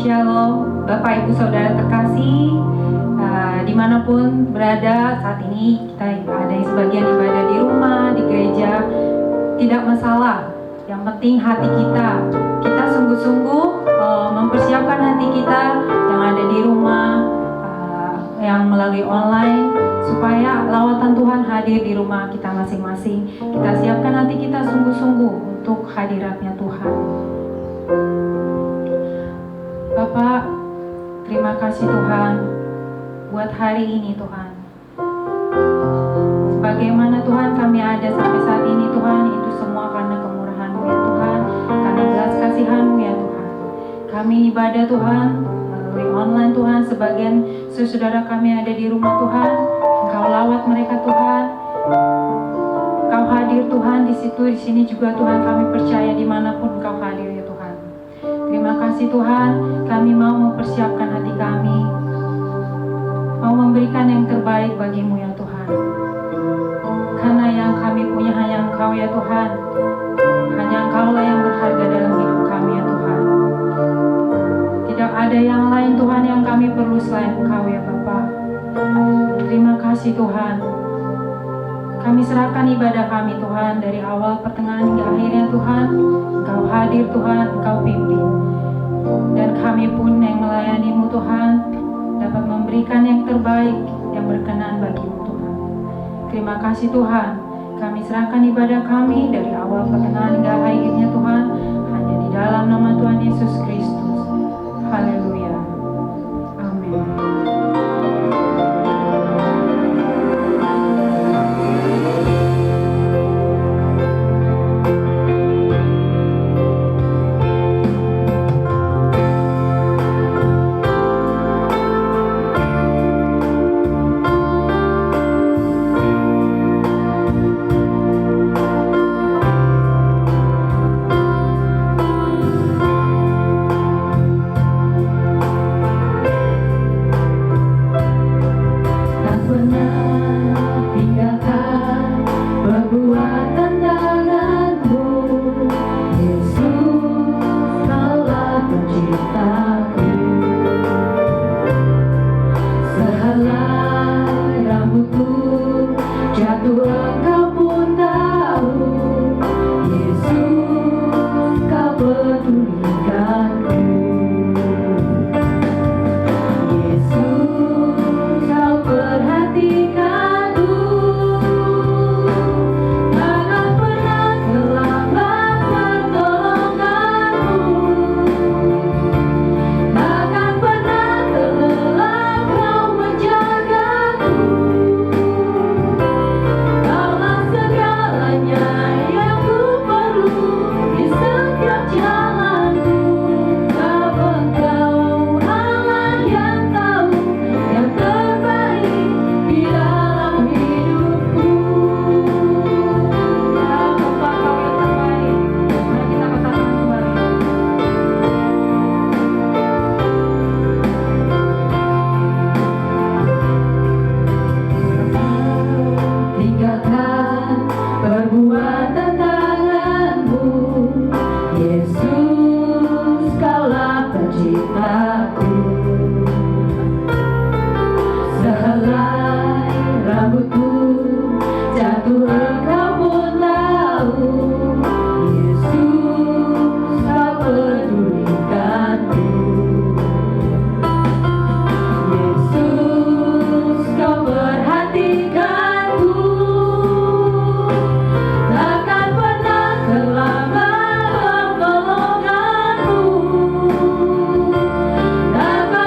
Shalom, Bapak Ibu Saudara terkasih, dimanapun berada saat ini, kita ada sebagian ibadah di rumah, di gereja, tidak masalah. Yang penting hati kita sungguh-sungguh mempersiapkan hati kita yang ada di rumah, yang melalui online, supaya lawatan Tuhan hadir di rumah kita masing-masing. Kita siapkan hati kita sungguh-sungguh untuk hadiratnya Tuhan. Bapak, terima kasih Tuhan buat hari ini Tuhan. Bagaimana Tuhan kami ada sampai saat ini Tuhan, itu semua karena kemurahan-Mu ya Tuhan, karena belas kasihan-Mu ya Tuhan. Kami ibadah Tuhan melalui online Tuhan, sebagian saudara kami ada di rumah Tuhan, Engkau lawat mereka Tuhan, Engkau hadir Tuhan di situ, di sini juga Tuhan, kami percaya dimanapun Engkau hadir ya Tuhan. Terima kasih Tuhan, kami mau mempersiapkan hati kami, mau memberikan yang terbaik bagi-Mu ya Tuhan. Karena yang kami punya hanya Engkau ya Tuhan, hanya Engkau lah yang berharga dalam hidup kami ya Tuhan. Tidak ada yang lain Tuhan yang kami perlu selain Engkau ya Bapa. Terima kasih Tuhan. Kami serahkan ibadah kami Tuhan, dari awal pertengahan hingga akhirnya Tuhan. Engkau hadir Tuhan, Engkau pimpin. Dan kami pun yang melayani-Mu Tuhan, dapat memberikan yang terbaik, yang berkenan bagi-Mu Tuhan. Terima kasih Tuhan. Kami serahkan ibadah kami dari awal pertengahan hingga akhirnya Tuhan, hanya di dalam nama Tuhan Yesus Kristus. Haleluya. Amin. Takkan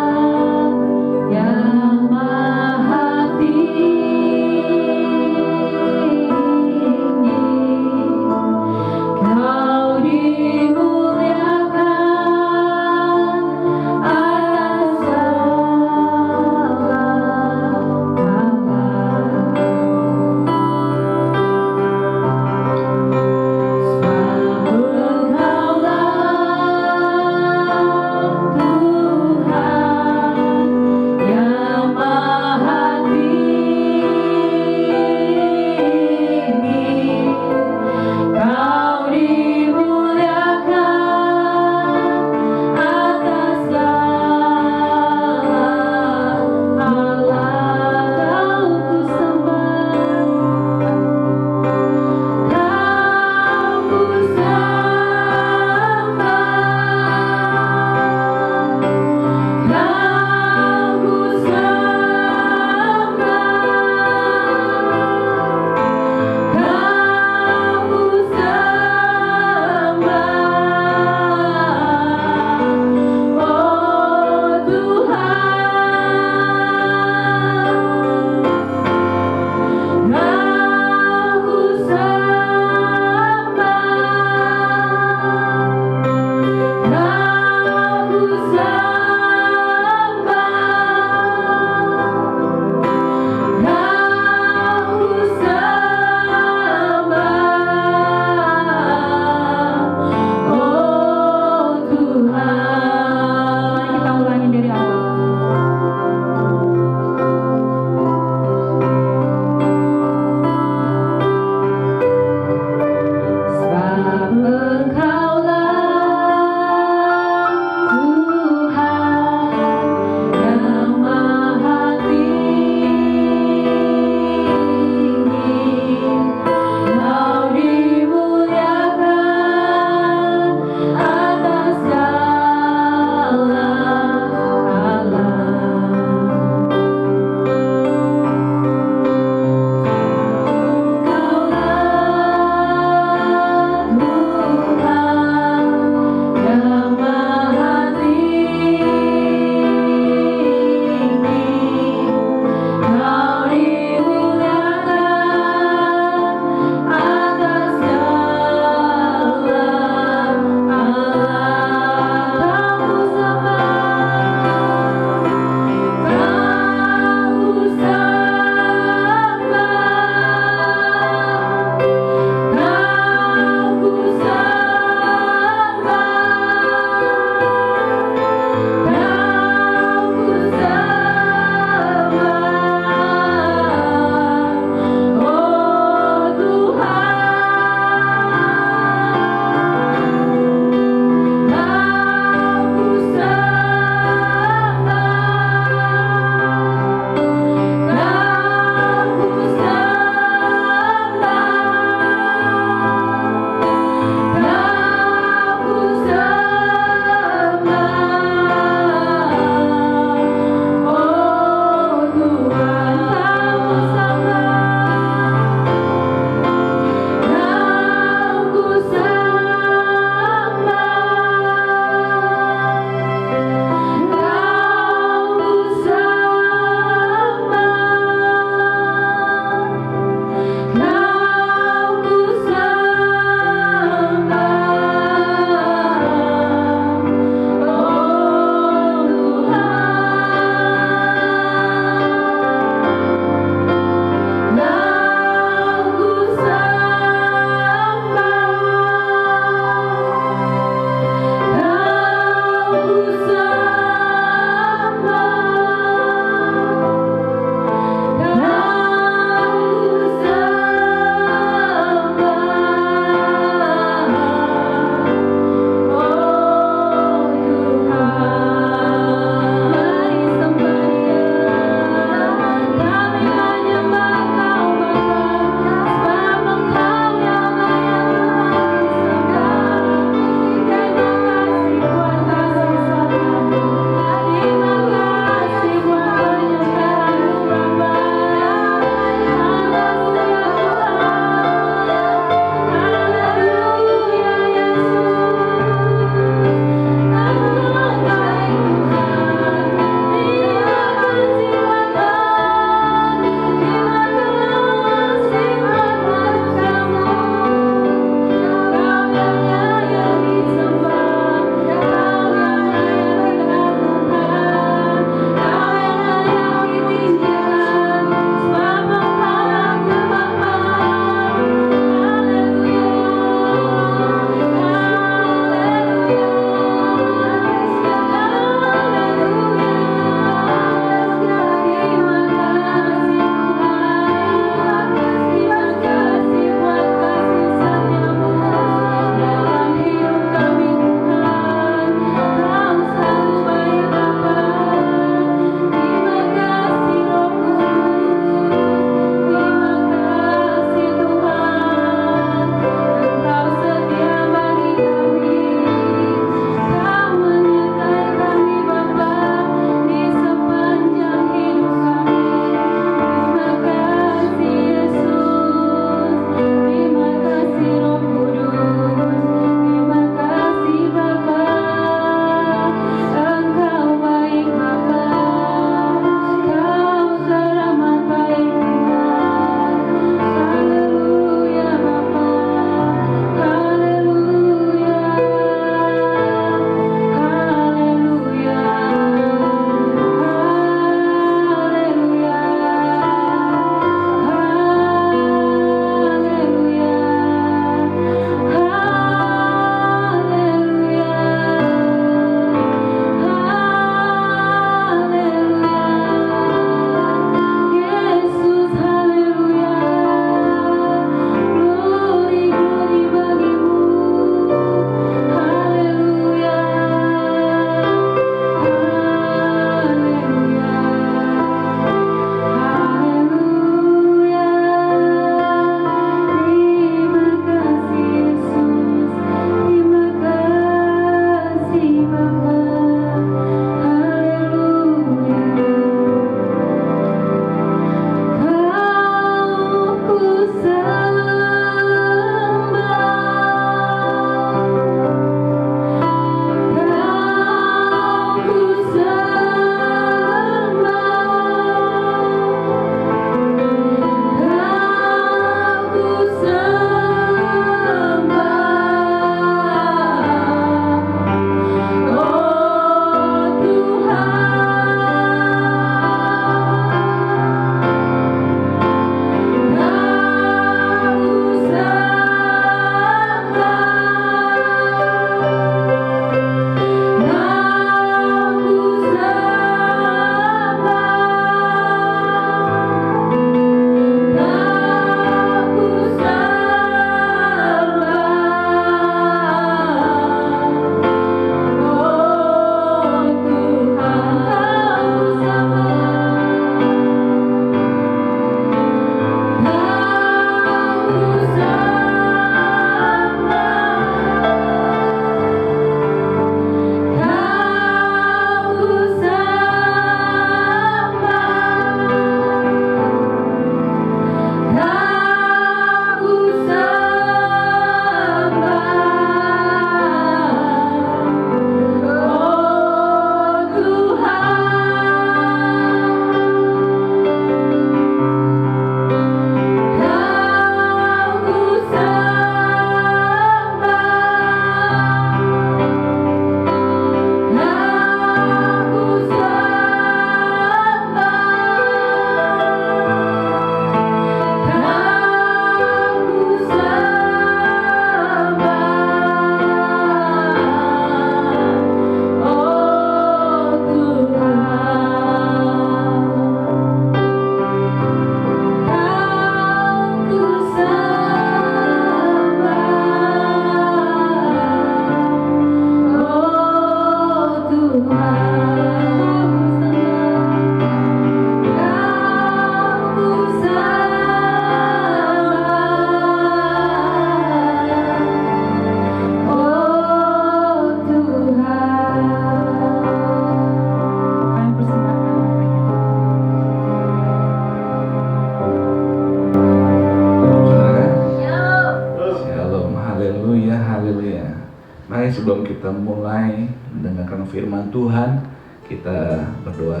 kita mulai mendengarkan firman Tuhan, kita berdoa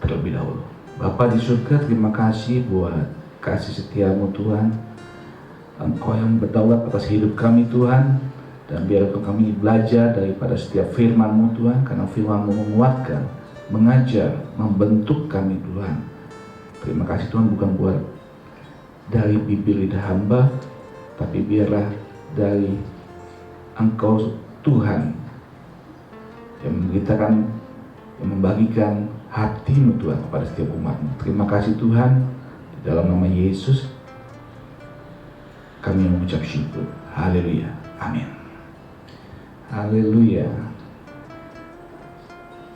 terlebih dahulu. Bapa di surga, terima kasih buat kasih setiamu Tuhan. Engkau yang berdaulat atas hidup kami Tuhan, dan biarkan kami belajar daripada setiap firman-Mu Tuhan, karena firman-Mu menguatkan, mengajar, membentuk kami Tuhan. Terima kasih Tuhan, bukan buat dari bibir lidah hamba, tapi biarlah dari Engkau Tuhan yang memberitakan, yang membagikan hati-Mu Tuhan kepada setiap umat-Mu. Terima kasih Tuhan, di dalam nama Yesus kami mengucap syukur. Haleluya. Amin. Haleluya.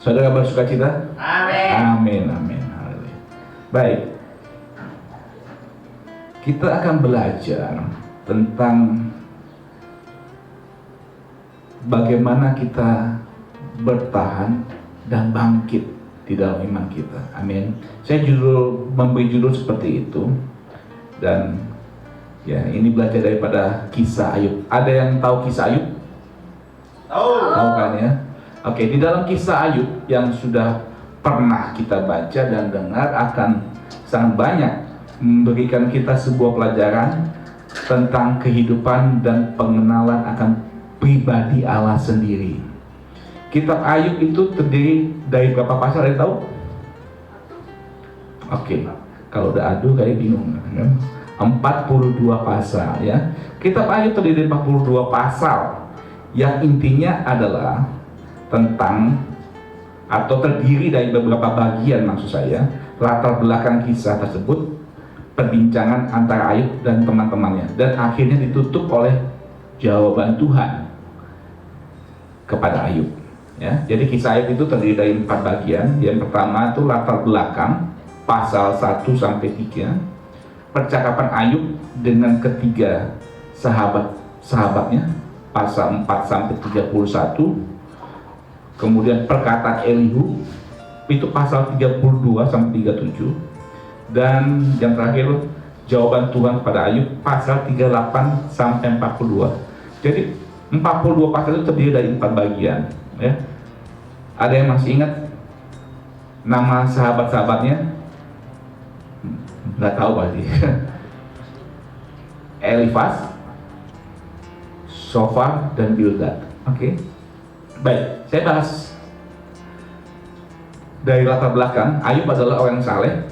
Saudara bersuka cita? Amin. Amin, amin. Haleluya. Baik. Kita akan belajar tentang bagaimana kita bertahan dan bangkit di dalam iman kita. Amin. Saya memberi judul seperti itu. Dan ya, ini belajar daripada kisah Ayub. Ada yang tahu kisah Ayub? Tahu kan ya? Oke, di dalam kisah Ayub yang sudah pernah kita baca dan dengar akan sangat banyak memberikan kita sebuah pelajaran tentang kehidupan dan pengenalan akan pribadi Allah sendiri. Kitab Ayub itu terdiri dari berapa pasal, ada yang tahu? Oke, kalau udah aduh kayak bingung kan? 42 pasal ya. Kitab Ayub terdiri dari 42 pasal yang intinya adalah tentang, atau terdiri dari beberapa bagian maksud saya, latar belakang kisah tersebut, perbincangan antara Ayub dan teman-temannya, dan akhirnya ditutup oleh jawaban Tuhan kepada Ayub ya. Jadi kisah Ayub itu terdiri dari 4 bagian. Yang pertama itu latar belakang, pasal 1 sampai 3, percakapan Ayub dengan ketiga sahabatnya, pasal 4 sampai 31. Kemudian perkataan Elihu itu pasal 32 sampai 37. Dan yang terakhir jawaban Tuhan kepada Ayub pasal 38 sampai 42. Jadi 42 pasal itu terdiri dari 4 bagian ya. Ada yang masih ingat nama sahabat-sahabatnya? Nggak tahu pasti. Elifaz, Sofar, dan Bildad. Oke. Baik, saya bahas dari latar belakang. Ayub adalah orang saleh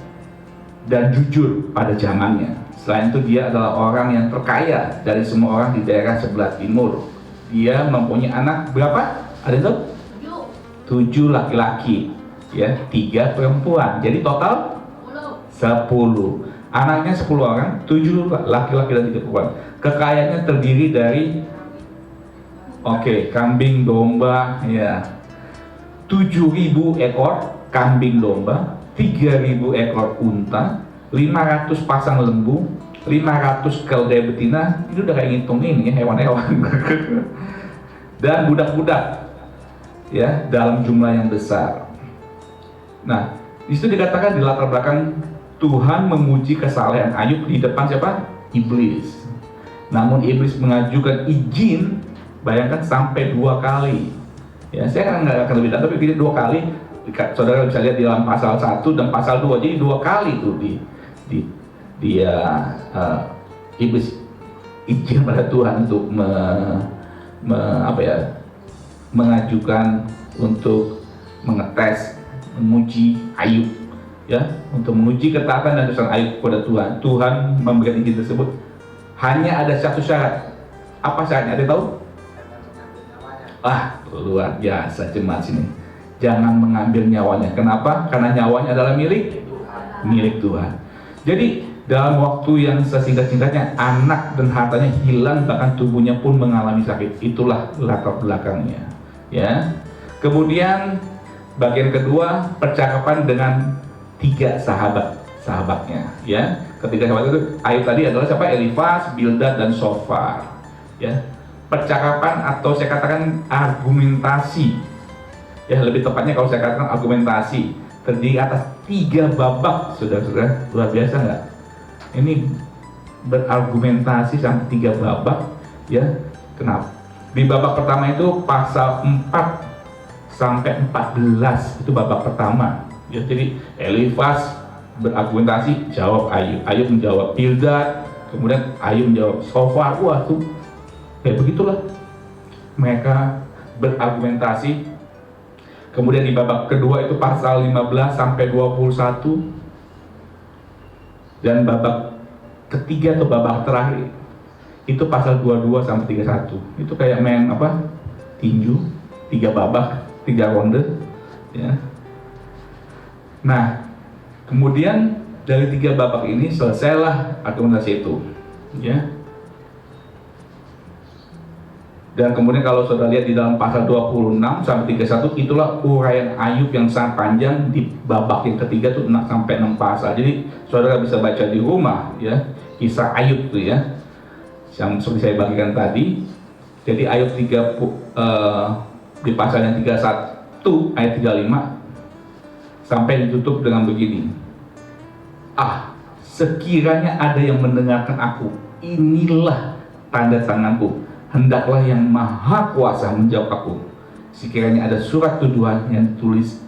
dan jujur pada zamannya. Selain itu dia adalah orang yang terkaya dari semua orang di daerah sebelah timur. Dia mempunyai anak berapa? Ada yang tahu? 7 laki-laki ya, 3 perempuan. Jadi total 10. Anaknya 10 orang, 7 laki-laki dan 3 perempuan. Kekayaannya terdiri dari kambing domba ya, 7.000 ekor kambing domba, 3.000 ekor unta, 500 pasang lembu, 500 keledai betina. Itu udah kayak ngitung ini ya, hewan-hewan. Dan budak-budak ya, dalam jumlah yang besar. Nah, disitu dikatakan di latar belakang Tuhan menguji kesalehan Ayub di depan siapa? Iblis. Namun iblis mengajukan izin, bayangkan sampai 2 kali. Ya, saya nggak akan lebih dalam, tapi 2 kali. Saudara bisa lihat di dalam pasal 1 dan pasal 2. Jadi 2 kali tuh iblis izin pada Tuhan untuk mengajukan untuk mengetes, menguji Ayub ya, untuk menguji ketaatan dan kesalahan Ayub kepada Tuhan. Tuhan memberikan izin tersebut hanya ada satu syarat. Apa syaratnya? Ada tahu? Luar biasa jemaat sini. Jangan mengambil nyawanya. Kenapa? Karena nyawanya adalah milik Tuhan. Jadi dalam waktu yang sesingkat-singkatnya anak dan hartanya hilang, bahkan tubuhnya pun mengalami sakit. Itulah latar belakangnya ya. Kemudian bagian kedua, percakapan dengan 3 sahabatnya ya. Ketiga sahabat itu Ayub tadi adalah siapa? Elifaz, Bildad, dan Sofar ya. Percakapan atau saya katakan argumentasi ya, lebih tepatnya kalau saya katakan argumentasi, terdiri atas 3 babak. Saudara-saudara, luar biasa nggak? Ini berargumentasi sampai 3 babak ya. Kenapa? Di babak pertama itu pasal 4 sampai 14 itu babak pertama. Ya, jadi Elifas berargumentasi, jawab Ayub. Ayub menjawab Bildad, kemudian Ayub menjawab Sofar. Wah, tuh kayak begitulah mereka berargumentasi. Kemudian di babak kedua itu pasal 15 sampai 21, dan babak ketiga atau babak terakhir itu pasal 22 sampai 31. Itu kayak main apa? Tinju, 3 babak, 3 ronde, ya. Nah, kemudian dari 3 babak ini selesailah argumentasi itu, ya. Dan kemudian kalau saudara lihat di dalam pasal 26 sampai 31, itulah uraian Ayub yang sangat panjang di babak yang ketiga tuh 6 sampai 6 pasal. Jadi saudara bisa baca di rumah, ya, kisah Ayub tuh, ya, yang seperti saya bagikan tadi. Jadi Ayub 3 di pasal yang 31 ayat 35 sampai ditutup dengan begini. Sekiranya ada yang mendengarkan aku, inilah tanda tanganku. Hendaklah yang maha kuasa menjawab aku. Sekiranya ada surat tuduhan yang ditulis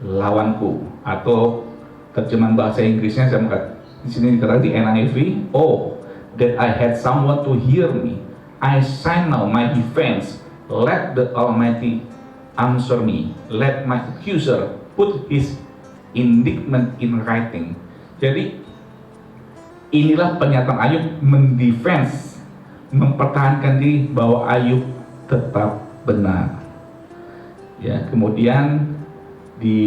lawanku, atau terjemahan bahasa Inggrisnya saya mengatakan di sini dikatakan di NIV, oh that I had someone to hear me. I sign now my defense. Let the Almighty answer me. Let my accuser put his indictment in writing. Jadi inilah pernyataan Ayub mendefense, mempertahankan diri bahwa Ayub tetap benar. Ya, kemudian di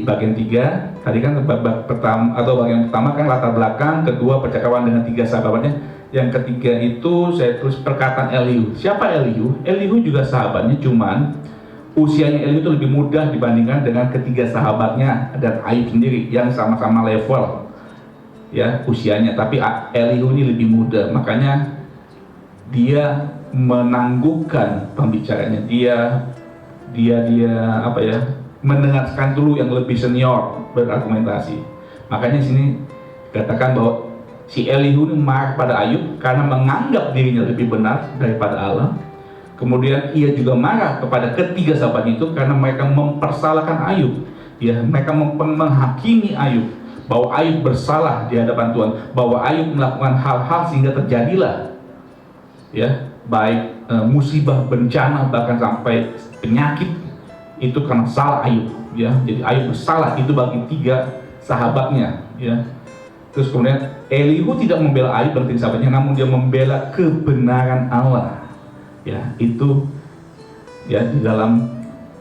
bagian 3 tadi kan babak pertama atau bagian pertama kan latar belakang, kedua percakapan dengan 3 sahabatnya, yang ketiga itu saya tulis perkataan Elihu. Siapa Elihu? Elihu juga sahabatnya, cuman usianya Elihu itu lebih muda dibandingkan dengan ketiga sahabatnya dan Ayub sendiri yang sama-sama level, ya, usianya, tapi Elihu ini lebih muda, makanya dia menangguhkan pembicaranya, dia apa ya, mendengarkan dulu yang lebih senior berargumentasi. Makanya sini katakan bahwa si Elihu ini marah pada Ayub karena menganggap dirinya lebih benar daripada Allah. Kemudian ia juga marah kepada ketiga sahabatnya itu karena mereka mempersalahkan Ayub, ya, mereka menghakimi Ayub bahwa Ayub bersalah di hadapan Tuhan, bahwa Ayub melakukan hal-hal sehingga terjadilah, ya, baik musibah, bencana, bahkan sampai penyakit, itu karena salah Ayub, ya. Jadi Ayub bersalah itu bagi 3 sahabatnya, ya. Terus kemudian Elihu tidak membela Ayub dan 3 sahabatnya, namun dia membela kebenaran Allah, ya. Itu, ya, di dalam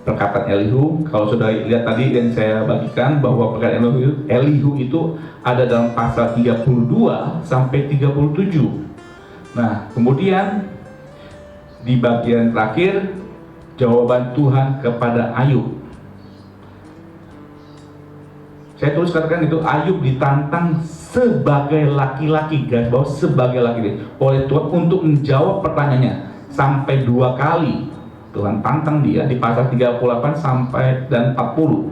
perkataan Elihu. Kalau sudah lihat tadi yang saya bagikan bahwa perkataan Elihu itu ada dalam pasal 32 sampai 37. Nah, kemudian di bagian terakhir jawaban Tuhan kepada Ayub. Saya tulis katakan itu Ayub ditantang sebagai laki-laki, guys, bahwa sebagai laki-laki oleh Tuhan untuk menjawab pertanyaannya sampai 2 kali. Tuhan tantang dia di pasal 38 sampai dan 40.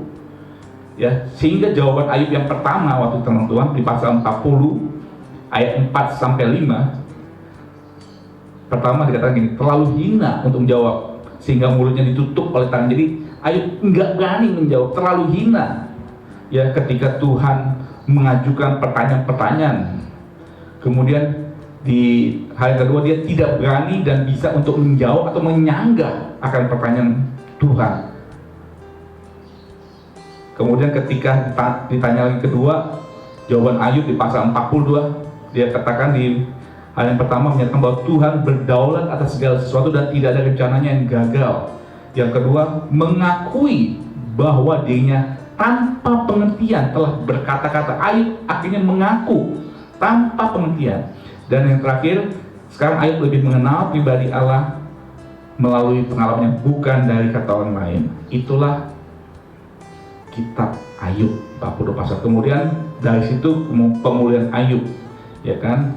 Ya, sehingga jawaban Ayub yang pertama waktu tentang Tuhan di pasal 40 ayat 4 sampai 5. Pertama dikatakan gini, terlalu hina untuk menjawab sehingga mulutnya ditutup oleh tangan. Jadi Ayub enggak berani menjawab, terlalu hina, ya, ketika Tuhan mengajukan pertanyaan-pertanyaan. Kemudian di hal yang kedua, dia tidak berani dan bisa untuk menjawab atau menyanggah akan pertanyaan Tuhan. Kemudian ketika ditanya lagi kedua, jawaban Ayub di pasal 42, dia katakan di hal yang pertama menyatakan bahwa Tuhan berdaulat atas segala sesuatu dan tidak ada rencananya yang gagal. Yang kedua, mengakui bahwa dirinya tanpa pengertian telah berkata-kata. Ayub akhirnya mengaku tanpa pengertian. Dan yang terakhir, sekarang Ayub lebih mengenal pribadi Allah melalui pengalamannya, bukan dari kata orang lain. Itulah kitab Ayub 40 pasal. Kemudian dari situ pemulihan Ayub, ya kan?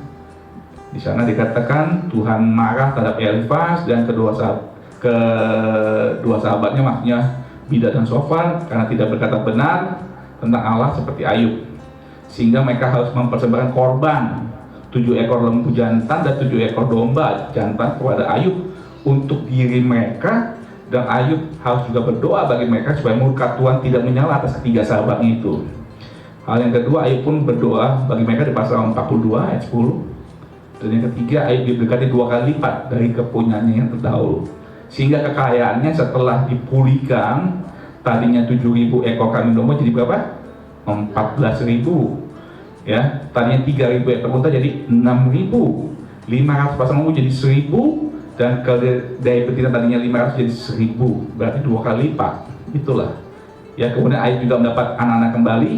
Di sana dikatakan Tuhan marah terhadap Elifas dan kedua sahabatnya, maksudnya Bildad dan Sofar, karena tidak berkata benar tentang Allah seperti Ayub, sehingga mereka harus mempersembahkan korban 7 ekor lembu jantan dan 7 ekor domba jantan kepada Ayub untuk diri mereka, dan Ayub harus juga berdoa bagi mereka supaya murka Tuhan tidak menyala atas ketiga sahabatnya itu. Hal yang kedua, Ayub pun berdoa bagi mereka di pasal 42 ayat 10. Dan yang ketiga, Ayub diberkati 2 kali lipat dari kepunyaannya yang terdahulu, sehingga kekayaannya setelah dipulihkan, tadinya 7.000 ekor kambing domba jadi berapa? 14.000. Ya, tadinya 3.000 ekor unta jadi 6.000. 500 pasang lembu jadi 1.000, dan dari betina tadinya 500 jadi 1.000, berarti 2 kali lipat. Itulah. Ya, kemudian Ayub juga mendapat anak-anak kembali,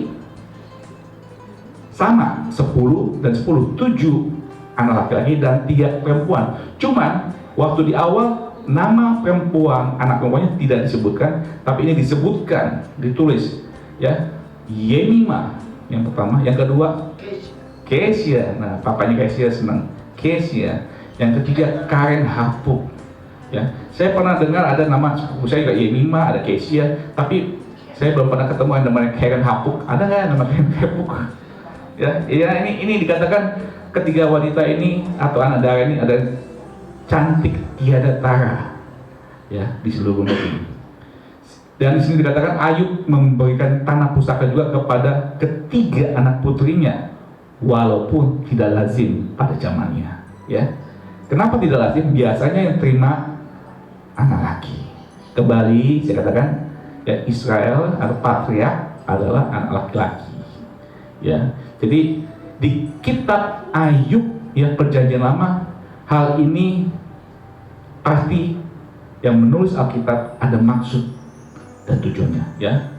sama 10 dan 10, 7 anak laki-laki dan 3 perempuan. Cuman waktu di awal nama perempuan, anak perempuannya tidak disebutkan, tapi ini disebutkan, ditulis ya, Yemima yang pertama, yang kedua Kesia. Nah, papanya Kesia senang, Kesia. Yang ketiga Karen Hapuk. Ya, saya pernah dengar ada nama sepupu saya juga Yemima, ada Kesia, tapi saya belum pernah ketemu yang namanya Karen Hapuk. Ada nggak nama Karen Hapuk? Ya, ini dikatakan ketiga wanita ini atau anak darah ini ada cantik tiada tara, ya, di seluruh negeri. Dan di sini dikatakan Ayub memberikan tanah pusaka juga kepada ketiga anak putrinya, walaupun tidak lazim pada zamannya. Ya, kenapa tidak lazim? Biasanya yang terima anak laki. Kembali saya katakan, ya, Israel atau patriark adalah anak laki-laki. Ya, jadi di kitab Ayub yang perjanjian lama, hal ini pasti yang menulis Alkitab ada maksud dan tujuannya, ya.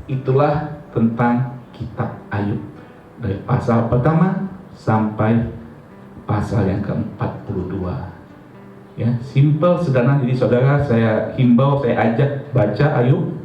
Itulah tentang kitab Ayub dari pasal pertama sampai pasal yang ke-42. Ya, simple, sederhana. Jadi saudara, saya himbau, saya ajak baca Ayub,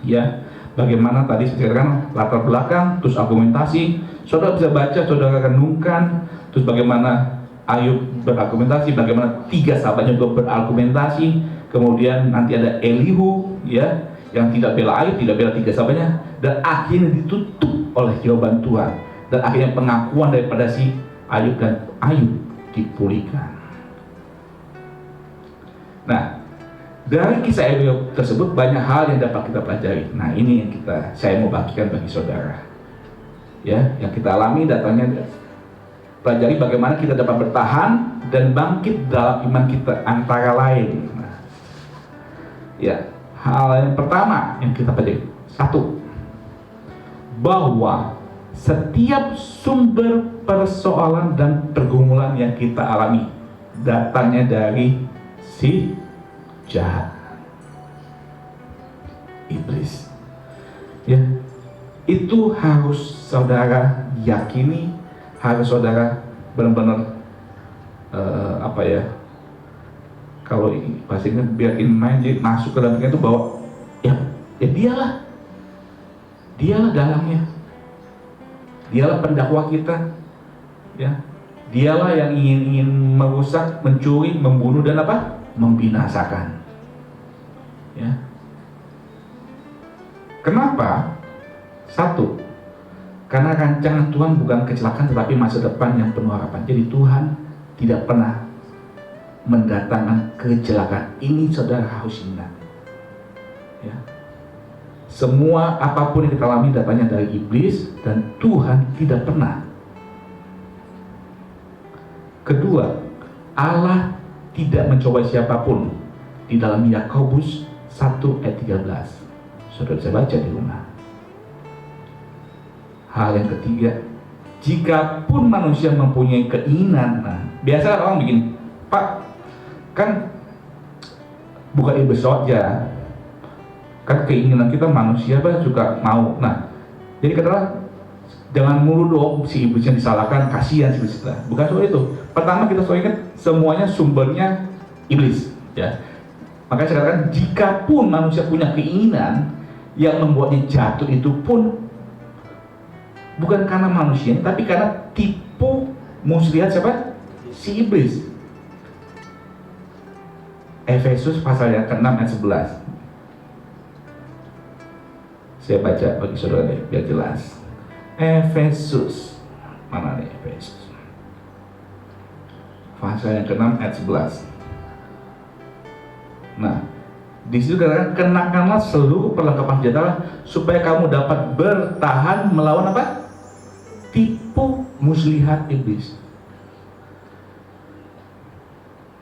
ya. Bagaimana tadi saya katakan latar belakang, terus argumentasi. Saudara bisa baca, saudara renungkan, terus bagaimana Ayub berargumentasi, bagaimana 3 sahabatnya juga berargumentasi. Kemudian nanti ada Elihu, ya, yang tidak bela Ayub, tidak bela 3 sahabatnya, dan akhirnya ditutup oleh jawaban Tuhan, dan akhirnya pengakuan daripada si Ayub, dan Ayub dipulihkan. Nah, dari kisah Ayub tersebut banyak hal yang dapat kita pelajari. Nah, ini yang saya mau bagikan bagi saudara, ya, yang kita alami. Datanya pelajari bagaimana kita dapat bertahan dan bangkit dalam iman kita, antara lain. Nah, ya, hal yang pertama yang kita pelajari, 1, bahwa setiap sumber persoalan dan pergumulan yang kita alami datangnya dari si jahat, iblis. Ya, itu harus saudara yakini, harus saudara benar-benar kalau bahasanya biarin main, jadi masuk ke dalamnya itu, bahwa ya dialah dalangnya, dialah pendakwa kita, ya, dialah yang ingin merusak, mencuri, membunuh, dan membinasakan. Ya. Kenapa? 1, karena rancangan Tuhan bukan kecelakaan tetapi masa depan yang penuh harapan. Jadi Tuhan tidak pernah mendatangkan kecelakaan. Ini saudara harus ingat. Ya. Semua apapun yang kita alami datangnya dari iblis, dan Tuhan tidak pernah. Kedua, Allah tidak mencoba siapapun. Di dalam Yakobus 1 ayat 13. Saudara bisa baca di rumah. Hal yang ketiga, jika pun manusia mempunyai keinginan, nah, biasa orang bikin, Pak, kan bukan iblis saja, kan keinginan kita manusia juga mau. Nah, jadi katakanlah, jangan mulu dong si iblis yang disalahkan, kasihan si iblis. Bukan soal itu. Pertama kita selalu ingat semuanya sumbernya iblis, ya. Makanya saya katakan, jika pun manusia punya keinginan yang membuatnya jatuh, itu pun bukan karena manusia, tapi karena tipu muslihat siapa? Si iblis. Efesus pasal yang ke-6 ayat 11. Saya baca bagi saudara biar jelas. Efesus, mana nih Efesus? Pasal yang ke-6 ayat 11. Nah, di situ katakan kenakanlah seluruh perlengkapan senjata supaya kamu dapat bertahan melawan apa? Tipu muslihat iblis.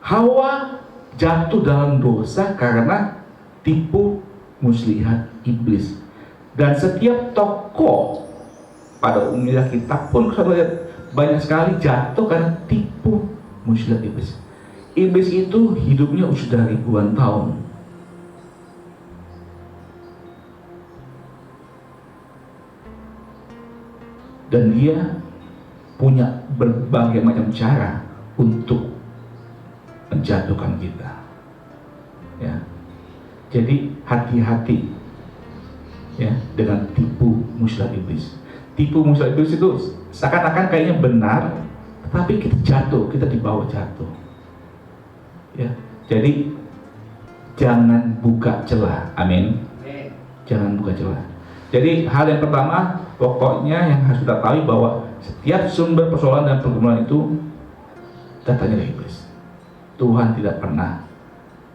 Hawa jatuh dalam dosa karena tipu muslihat iblis. Dan setiap tokoh pada umumnya kita pun banyak sekali jatuh karena tipu muslihat iblis. Iblis itu hidupnya sudah ribuan tahun. Dan dia punya berbagai macam cara untuk menjatuhkan kita. Ya. Jadi hati-hati ya dengan tipu muslihat iblis. Tipu muslihat iblis itu seakan-akan kayaknya benar, tetapi kita jatuh, kita dibawa jatuh. Ya. Jadi jangan buka celah. Amin. Jangan buka celah. Jadi hal yang pertama pokoknya yang harus kita tahu bahwa setiap sumber persoalan dan pergumulan itu datangnya dari iblis. Tuhan tidak pernah.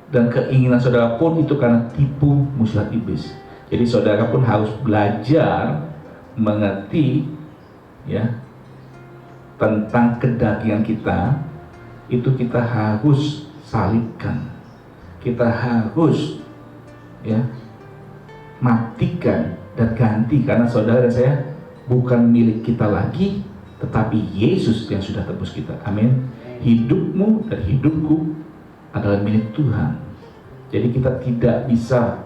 Dan keinginan saudara pun itu karena tipu muslihat iblis. Jadi saudara pun harus belajar mengerti ya tentang kedagingan kita, itu kita harus salibkan. Kita harus ya matikan dan ganti, karena saudara dan saya bukan milik kita lagi, tetapi Yesus yang sudah tebus kita. Amin. Hidupmu dan hidupku adalah milik Tuhan. Jadi kita tidak bisa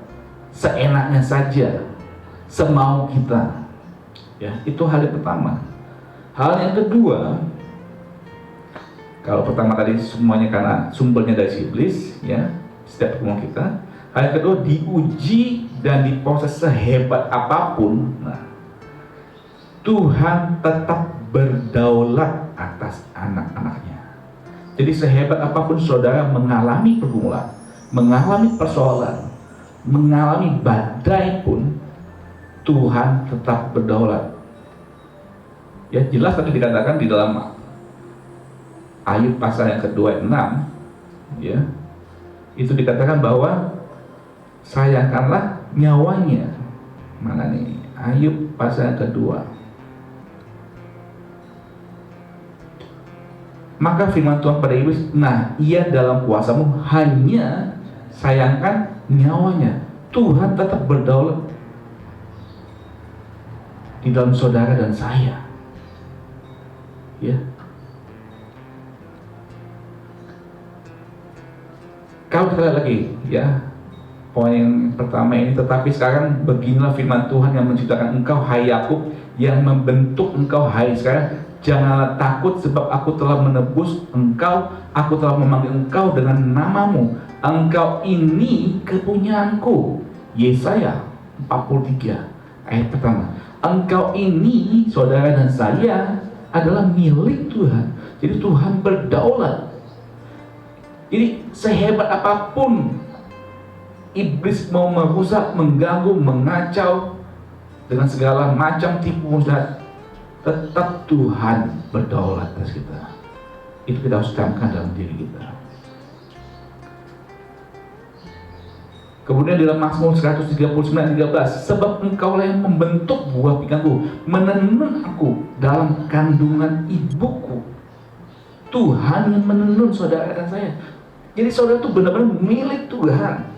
seenaknya saja, semau kita. Ya, itu hal yang pertama. Hal yang kedua, kalau pertama tadi semuanya karena sumbernya dari iblis, ya, setiap pertemuan kita. Hal yang kedua, diuji dan diproses sehebat apapun, nah, Tuhan tetap berdaulat atas anak-anaknya. Jadi sehebat apapun saudara mengalami pergumulan, mengalami persoalan, mengalami badai pun, Tuhan tetap berdaulat. Ya, jelas tadi dikatakan di dalam Ayub pasal yang kedua 6, ya, itu dikatakan bahwa sayangkanlah nyawanya. Mana nih? Ayub pasal yang kedua. Maka firman Tuhan pada iblis, nah ia dalam kuasamu, hanya sayangkan nyawanya. Tuhan tetap berdaulat di dalam saudara dan saya. Ya. Kalau kita lihat lagi, ya, poin yang pertama ini, tetapi sekarang beginilah firman Tuhan yang menciptakan engkau, hai Yakub, yang membentuk engkau, hai Israel. Janganlah takut, sebab aku telah menebus engkau, aku telah memanggil engkau dengan namamu. Engkau ini kepunyaanku. Yesaya 43 ayat pertama. Engkau ini, saudara dan saya, adalah milik Tuhan. Jadi Tuhan berdaulat. Jadi sehebat apapun iblis mau merusak, mengganggu, mengacau dengan segala macam tipu muslihat, tetap Tuhan berdaulat atas kita. Itu kita harus camkan dalam diri kita. Kemudian dalam Mazmur 139:13, sebab engkaulah yang membentuk buah pingganku, menenun aku dalam kandungan ibuku. Tuhan yang menenun saudara dan saya. Jadi saudara itu benar-benar milik Tuhan.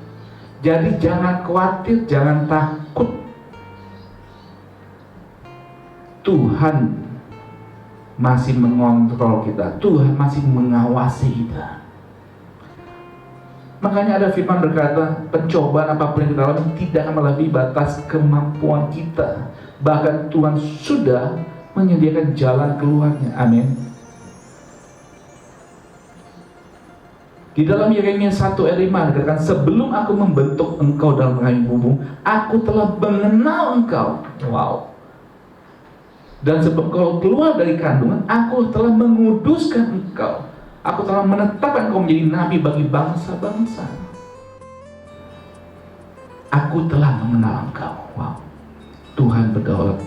Jadi jangan khawatir, jangan takut. Tuhan masih mengontrol kita, Tuhan masih mengawasi kita. Makanya ada firman berkata, pencobaan apapun yang kita alami tidak akan melebihi batas kemampuan kita. Bahkan Tuhan sudah menyediakan jalan keluarnya. Amin. Di dalam Yeremia 1 ayat 5 dikatakan, sebelum aku membentuk engkau dalam rahim ibumu, aku telah mengenal engkau. Wow. Dan sebab kau keluar dari kandungan, aku telah menguduskan engkau. Aku telah menetapkan engkau menjadi nabi bagi bangsa-bangsa. Aku telah mengenal engkau. Wow. Tuhan berdaulat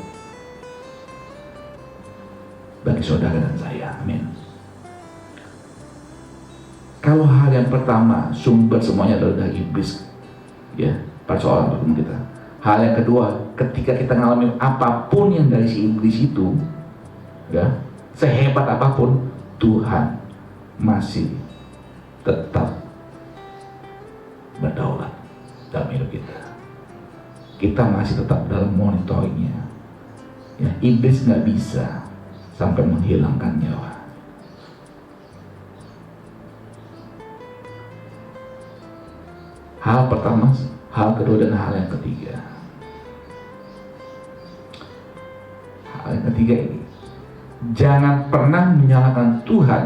bagi saudara dan saya. Amin. Kalau hal yang pertama, sumber semuanya adalah dari iblis, ya, persoalan hukum kita. Hal yang kedua, ketika kita mengalami apapun yang dari si iblis itu, ya, sehebat apapun, Tuhan masih tetap berdaulat dalam hidup kita. Kita masih tetap dalam monitoringnya. Ya, iblis nggak bisa sampai menghilangkan nyawa. Hal pertama, hal kedua, dan hal yang ketiga. Hal yang ketiga ini, jangan pernah menyalahkan Tuhan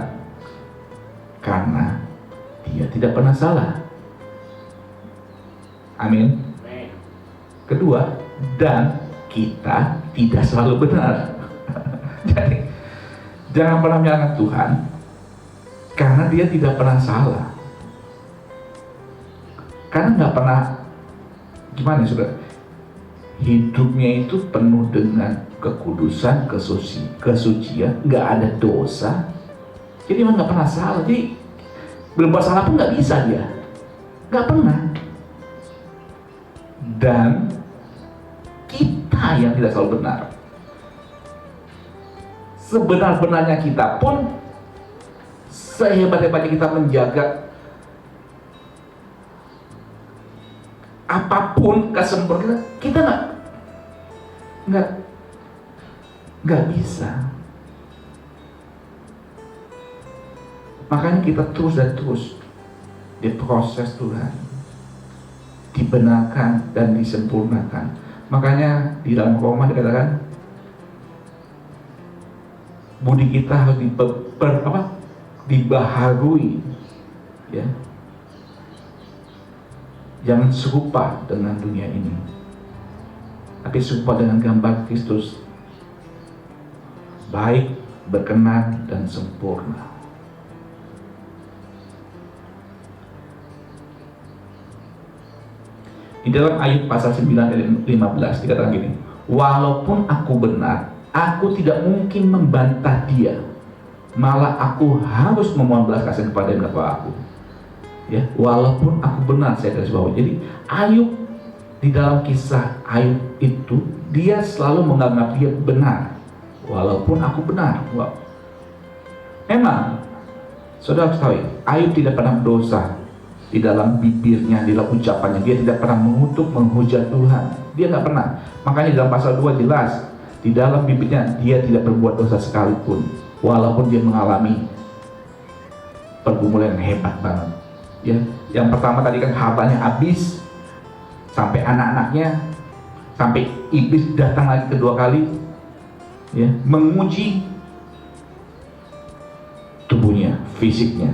karena Dia tidak pernah salah. Amin. Kedua, dan kita tidak selalu benar. Jadi, jangan pernah menyalahkan Tuhan karena Dia tidak pernah salah. Karena nggak pernah, gimana ya saudara, hidupnya itu penuh dengan kekudusan, kesucian, nggak ada dosa. Jadi memang nggak pernah salah. Jadi berbuat salah pun nggak bisa dia, nggak pernah. Dan kita yang tidak selalu benar. Sebenar-benarnya kita pun, sehebat-hebatnya kita menjaga apapun kesempurnaan kita nggak bisa. Makanya kita terus dan terus diproses Tuhan, dibenarkan dan disempurnakan. Makanya di dalam Roma dikatakan budi kita harus dibaharui, ya. Jangan serupa dengan dunia ini, tapi serupa dengan gambar Kristus, baik, berkenan, dan sempurna. Di dalam Ayub pasal 9 ayat 15 dikatakan gini, walaupun aku benar, aku tidak mungkin membantah dia, malah aku harus memohon belas kasihan kepada yang mendapat aku. Ya, walaupun aku benar, saya garis bawah. Jadi Ayub, di dalam kisah Ayub itu, dia selalu menganggap dia benar, walaupun aku benar. Wow. Memang, saudara harus tahu, Ayub tidak pernah berdosa. Di dalam bibirnya, di dalam ucapannya, dia tidak pernah mengutuk, menghujat Tuhan. Dia nggak pernah. Makanya dalam pasal 2 jelas, di dalam bibirnya dia tidak berbuat dosa sekalipun, walaupun dia mengalami pergumulan yang hebat banget. Ya, yang pertama tadi kan hartanya habis, sampai anak-anaknya, sampai iblis datang lagi kedua kali, ya, menguji tubuhnya, fisiknya,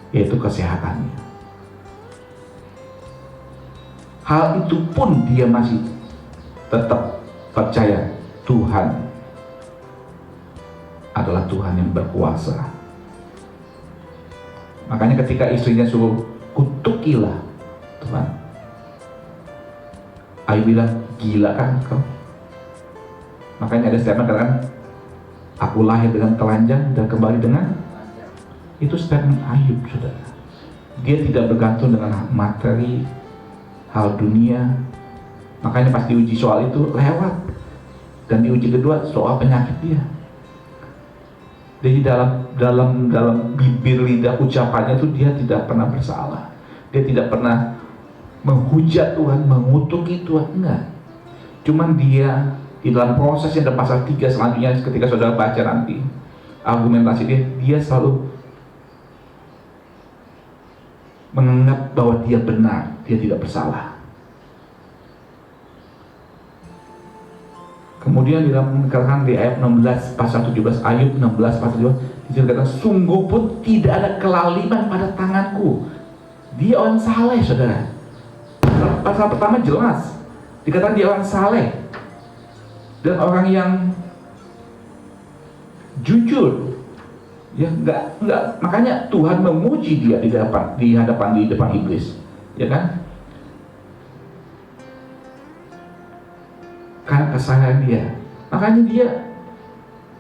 yaitu kesehatannya. Hal itu pun dia masih tetap percaya Tuhan adalah Tuhan yang berkuasa. Makanya ketika istrinya suruh kutukilah Tuhan, Ayub bilang, gila kan kau? Makanya ada statement katakan, aku lahir dengan telanjang dan kembali dengan, itu statement Ayub, saudara. Dia tidak bergantung dengan materi, hal dunia. Makanya pas diuji soal itu lewat, dan diuji kedua soal penyakit dia. Jadi dalam bibir, lidah, ucapannya itu dia tidak pernah bersalah. Dia tidak pernah menghujat Tuhan, mengutuki Tuhan, enggak. Cuman dia di dalam proses yang ada pasal 3 selanjutnya, ketika saudara baca nanti argumentasi dia selalu menganggap bahwa dia benar, dia tidak bersalah. Kemudian dikatakan di ayat 16 pasal 17, Ayub 16 pasal 17, dikatakan sungguh pun tidak ada kelaliman pada tanganku. Dia orang saleh, saudara. Pasal pertama jelas dikatakan dia orang saleh dan orang yang jujur. Ya, enggak, makanya Tuhan memuji dia di hadapan iblis, ya kan? Karena kesalahan dia. Makanya dia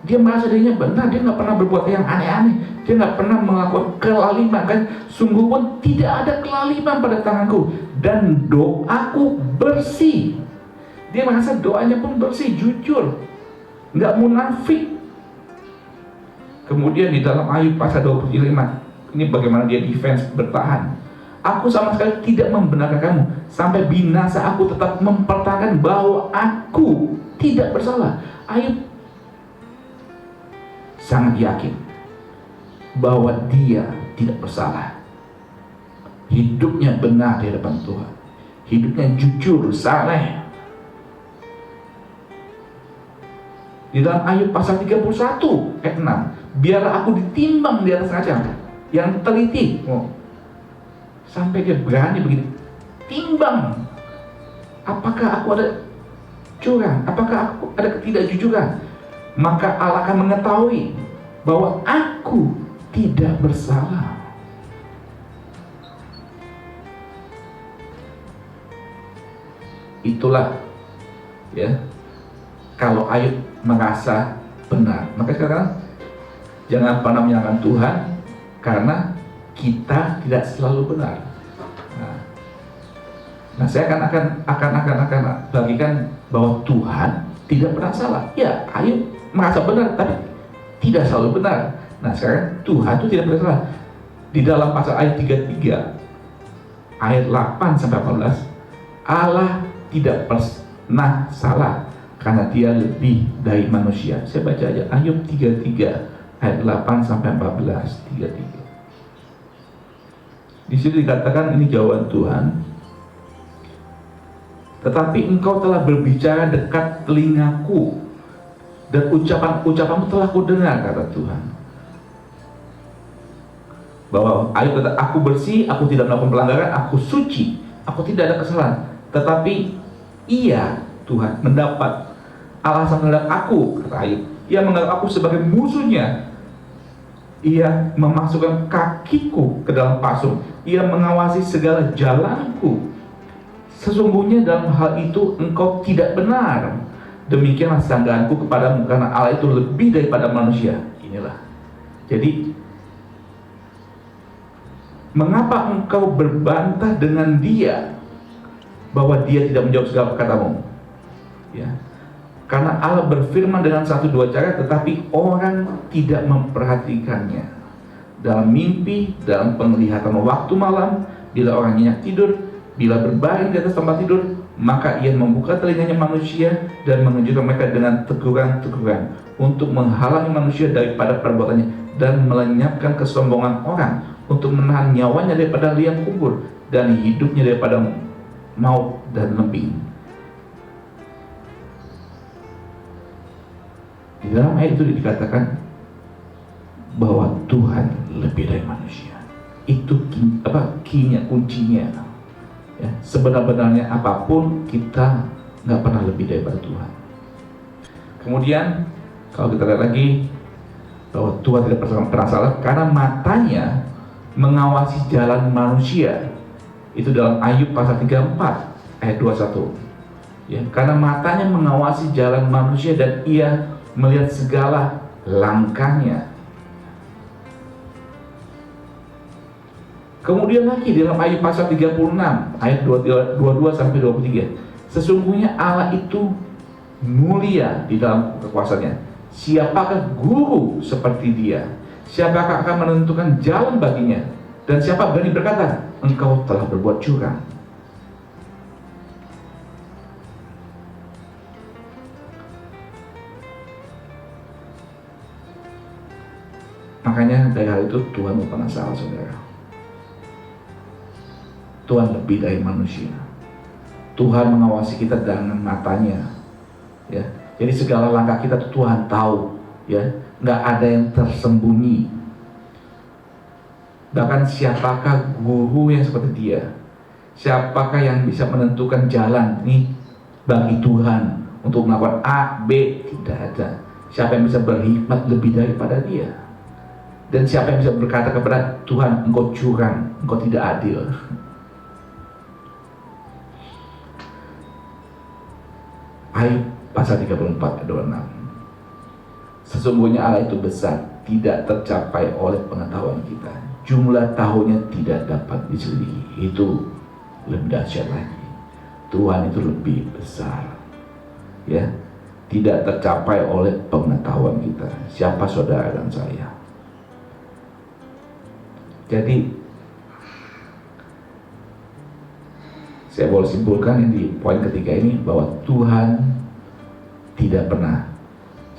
Dia merasa dirinya benar, dia nggak pernah berbuat yang aneh-aneh, dia nggak pernah melakukan kelaliman, kan? Sungguh pun tidak ada kelaliman pada tanganku, dan doaku bersih. Dia merasa doanya pun bersih, jujur, nggak munafik. Kemudian di dalam Ayub pasal 25, ini bagaimana dia defense, bertahan. Aku sama sekali tidak membenarkan kamu, sampai binasa aku tetap mempertahankan bahwa aku tidak bersalah. Ayub sangat yakin bahwa dia tidak bersalah. Hidupnya benar di hadapan Tuhan, hidupnya jujur, saleh. Di dalam Ayub pasal 31 ayat 6, biarlah aku ditimbang di atas kaca yang teliti. Sampai dia berani begitu timbang, apakah aku ada curang, apakah aku ada ketidakjujuran, maka Allah akan mengetahui bahwa aku tidak bersalah. Itulah ya, kalau Ayub merasa benar. Maka sekarang jangan pernah menyalahkan Tuhan, karena kita tidak selalu benar. Nah, saya akan bagikan bahwa Tuhan tidak pernah salah. Ya, Ayub merasa benar, tapi tidak selalu benar. Nah, sekarang Tuhan itu tidak pernah salah. Di dalam pasal ayat 33 ayat 8 sampai 14, Allah tidak pernah salah karena dia lebih dari manusia. Saya baca aja Ayub 33 ayat 8 sampai 14. 33. Di situ dikatakan, ini jawaban Tuhan. Tetapi engkau telah berbicara dekat telingaku, dan ucapan-ucapanmu telah kudengar, kata Tuhan. Bahwa Ayub kata, aku bersih, aku tidak melakukan pelanggaran, aku suci, aku tidak ada kesalahan. Tetapi ia, Tuhan, mendapat alasan terhadap aku, kata Ayub. Ia menganggap aku sebagai musuhnya. Ia memasukkan kakiku ke dalam pasung. Ia mengawasi segala jalanku. Sesungguhnya dalam hal itu engkau tidak benar. Demikianlah sanggahanku kepadamu, karena Allah itu lebih daripada manusia. Inilah. Jadi, mengapa engkau berbantah dengan dia bahwa dia tidak menjawab segala perkataanmu? Ya. Karena Allah berfirman dengan 1-2 cara, tetapi orang tidak memperhatikannya. Dalam mimpi, dalam penglihatan waktu malam, bila orang nyenyak tidur, bila berbaring di atas tempat tidur, maka ia membuka telinganya manusia dan mengejutkan mereka dengan teguran-teguran untuk menghalangi manusia daripada perbuatannya, dan melenyapkan kesombongan orang untuk menahan nyawanya daripada liang kubur dan hidupnya daripada maut dan lembing. Di dalam ayat itu dikatakan bahwa Tuhan lebih dari manusia. Itu kuncinya. Ya, sebenar-benarnya apapun, kita nggak pernah lebih daripada Tuhan. Kemudian kalau kita lihat lagi bahwa Tuhan tidak pernah salah karena matanya mengawasi jalan manusia. Itu dalam Ayub pasal 34 ayat 21. Ya, karena matanya mengawasi jalan manusia dan ia melihat segala langkahnya. Kemudian lagi dalam Ayub pasal 36 ayat 22 sampai 23. Sesungguhnya Allah itu mulia di dalam kekuasaannya. Siapakah guru seperti dia? Siapakah akan menentukan jalan baginya? Dan siapa berani berkata, engkau telah berbuat curang? Makanya dari hal itu Tuhan tidak pernah salah, saudara. Tuhan lebih dari manusia. Tuhan mengawasi kita dengan matanya. Ya, jadi segala langkah kita Tuhan tahu. Ya, nggak ada yang tersembunyi. Bahkan siapakah guru yang seperti dia? Siapakah yang bisa menentukan jalan nih bagi Tuhan untuk melakukan A, B? Tidak ada. Siapa yang bisa berhikmat lebih daripada dia? Dan siapa yang bisa berkata kepada Tuhan, engkau curang, engkau tidak adil? Ayub pasal 34 ayat 26. Sesungguhnya Allah itu besar, tidak tercapai oleh pengetahuan kita. Jumlah tahunnya tidak dapat diselidiki. Itu lebih dahsyat lagi. Tuhan itu lebih besar, ya, tidak tercapai oleh pengetahuan kita. Siapa saudara dan saya? Jadi saya boleh simpulkan yang di poin ketiga ini bahwa Tuhan tidak pernah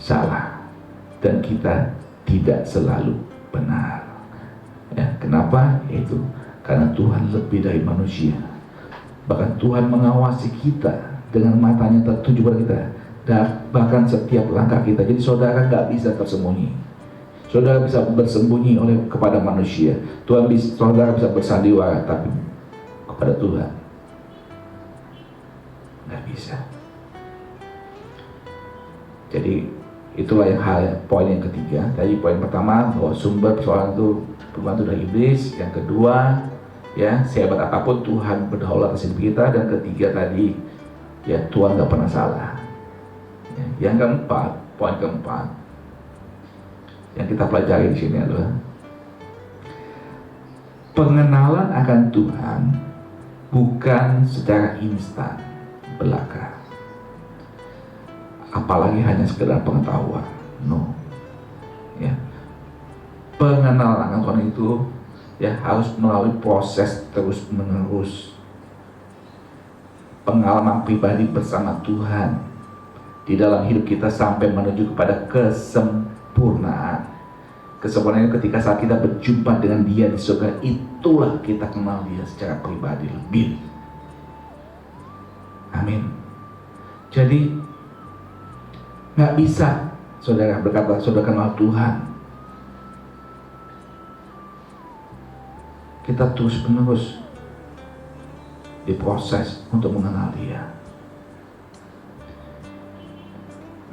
salah dan kita tidak selalu benar. Ya, kenapa? Itu karena Tuhan lebih dari manusia. Bahkan Tuhan mengawasi kita dengan matanya tertuju pada kita, dan bahkan setiap langkah kita. Jadi saudara nggak bisa tersembunyi. Saudara bisa bersembunyi kepada manusia. Saudara bisa bersandiwara, tapi kepada Tuhan nggak bisa. Jadi itulah poin yang ketiga. Tadi poin pertama bahwa sumber persoalan itu pembantu dari iblis. Yang kedua, ya, sehebat apapun Tuhan berdaulat atas hidup kita. Dan ketiga tadi, ya, Tuhan nggak pernah salah. Ya, yang keempat, poin keempat yang kita pelajari di sini adalah pengenalan akan Tuhan bukan secara instan belaka, apalagi hanya sekedar pengetahuan. No, ya, pengenalan akan Tuhan itu, ya, harus melalui proses terus menerus, pengalaman pribadi bersama Tuhan di dalam hidup kita sampai menuju kepada kesempurnaan. Kesempurnaan itu ketika saat kita berjumpa dengan Dia di surga, itulah kita kenal Dia secara pribadi lebih. Amin. Jadi nggak bisa saudara berkata saudara kenal Tuhan, kita terus menerus diproses untuk mengenal Dia.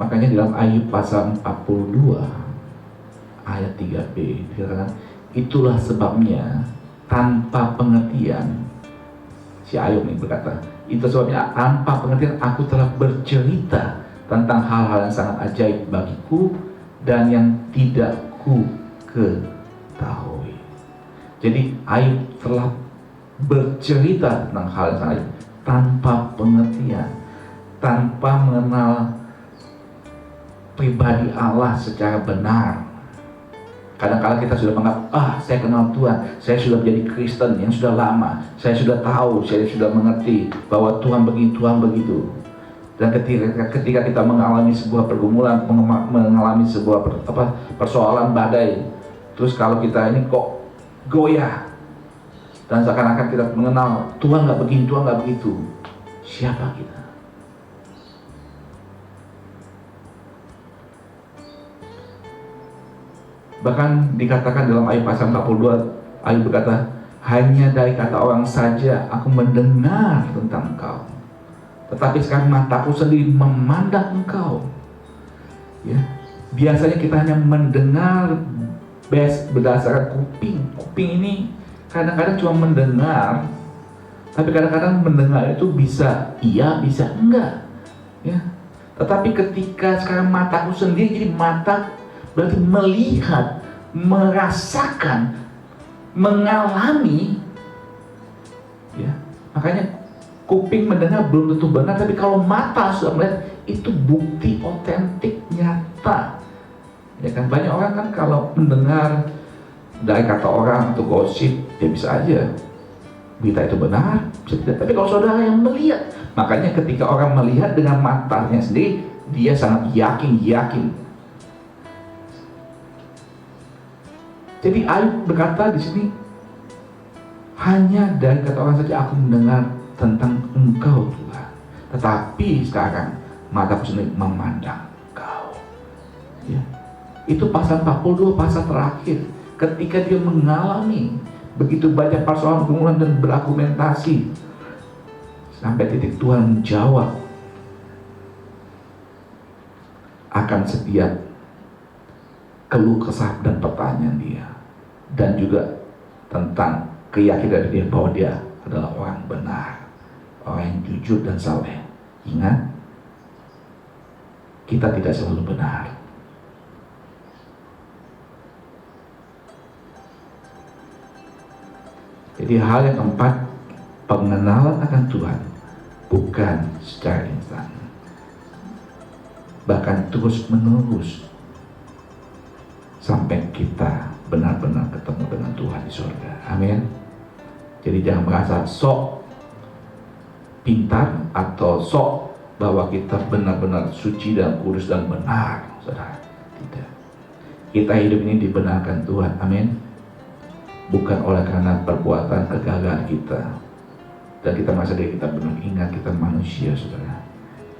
Makanya dalam Ayub pasal 42 ayat 3b dikatakan, itulah sebabnya tanpa pengertian, si Ayub ini berkata, itu sebabnya tanpa pengertian aku telah bercerita tentang hal-hal yang sangat ajaib bagiku dan yang tidak ku ketahui. Jadi Ayub telah bercerita tentang hal yang sangat ajaib tanpa pengertian, tanpa mengenal pribadi Allah secara benar. Kadang-kadang kita sudah menganggap, saya kenal Tuhan, saya sudah menjadi Kristen yang sudah lama, saya sudah tahu, saya sudah mengerti bahwa Tuhan begini, Tuhan begitu. Dan ketika kita mengalami sebuah pergumulan, mengalami sebuah persoalan badai, terus kalau kita ini kok goyah, dan seakan-akan kita mengenal Tuhan nggak begini, Tuhan nggak begitu. Siapa kita? Bahkan dikatakan dalam Ayub pasal 42, Ayub berkata, hanya dari kata orang saja aku mendengar tentang Engkau, tetapi sekarang mataku sendiri memandang Engkau. Ya, biasanya kita hanya mendengar berdasarkan kuping. Kuping ini kadang-kadang cuma mendengar, tapi kadang-kadang mendengar itu bisa iya, bisa enggak. Ya, tetapi ketika sekarang mataku sendiri, jadi mata berarti melihat, merasakan, mengalami, ya. Makanya kuping mendengar belum tentu benar, tapi kalau mata sudah melihat, itu bukti otentik, nyata. Ya kan, banyak orang kan kalau mendengar dari kata orang atau gosip, ya bisa aja berita itu benar, bisa tidak. Tapi kalau saudara yang melihat, makanya ketika orang melihat dengan matanya sendiri, dia sangat yakin. Jadi Ayub berkata di sini, hanya dari kata orang saja aku mendengar tentang Engkau Tuhan, tetapi sekarang mataku sendiri memandang Engkau. Ya. Itu pasal 42, pasal terakhir, ketika dia mengalami begitu banyak persoalan pergumulan dan berargumentasi, sampai titik Tuhan menjawab akan setiap keluh kesah dan pertanyaan dia, dan juga tentang keyakinan dia bahwa dia adalah orang benar, orang yang jujur dan saleh. Ingat, kita tidak selalu benar, Jadi hal yang keempat, pengenalan akan Tuhan bukan secara instan, bahkan terus menerus sampai kita benar-benar ketemu dengan Tuhan di surga. Amin. Jadi jangan merasa sok pintar atau sok bahwa kita benar-benar suci dan kudus dan benar, saudara. Tidak. Kita hidup ini dibenarkan Tuhan. Amin. Bukan oleh karena perbuatan kegagalan kita dan kita merasa diri kita benar. Ingat, kita manusia, saudara,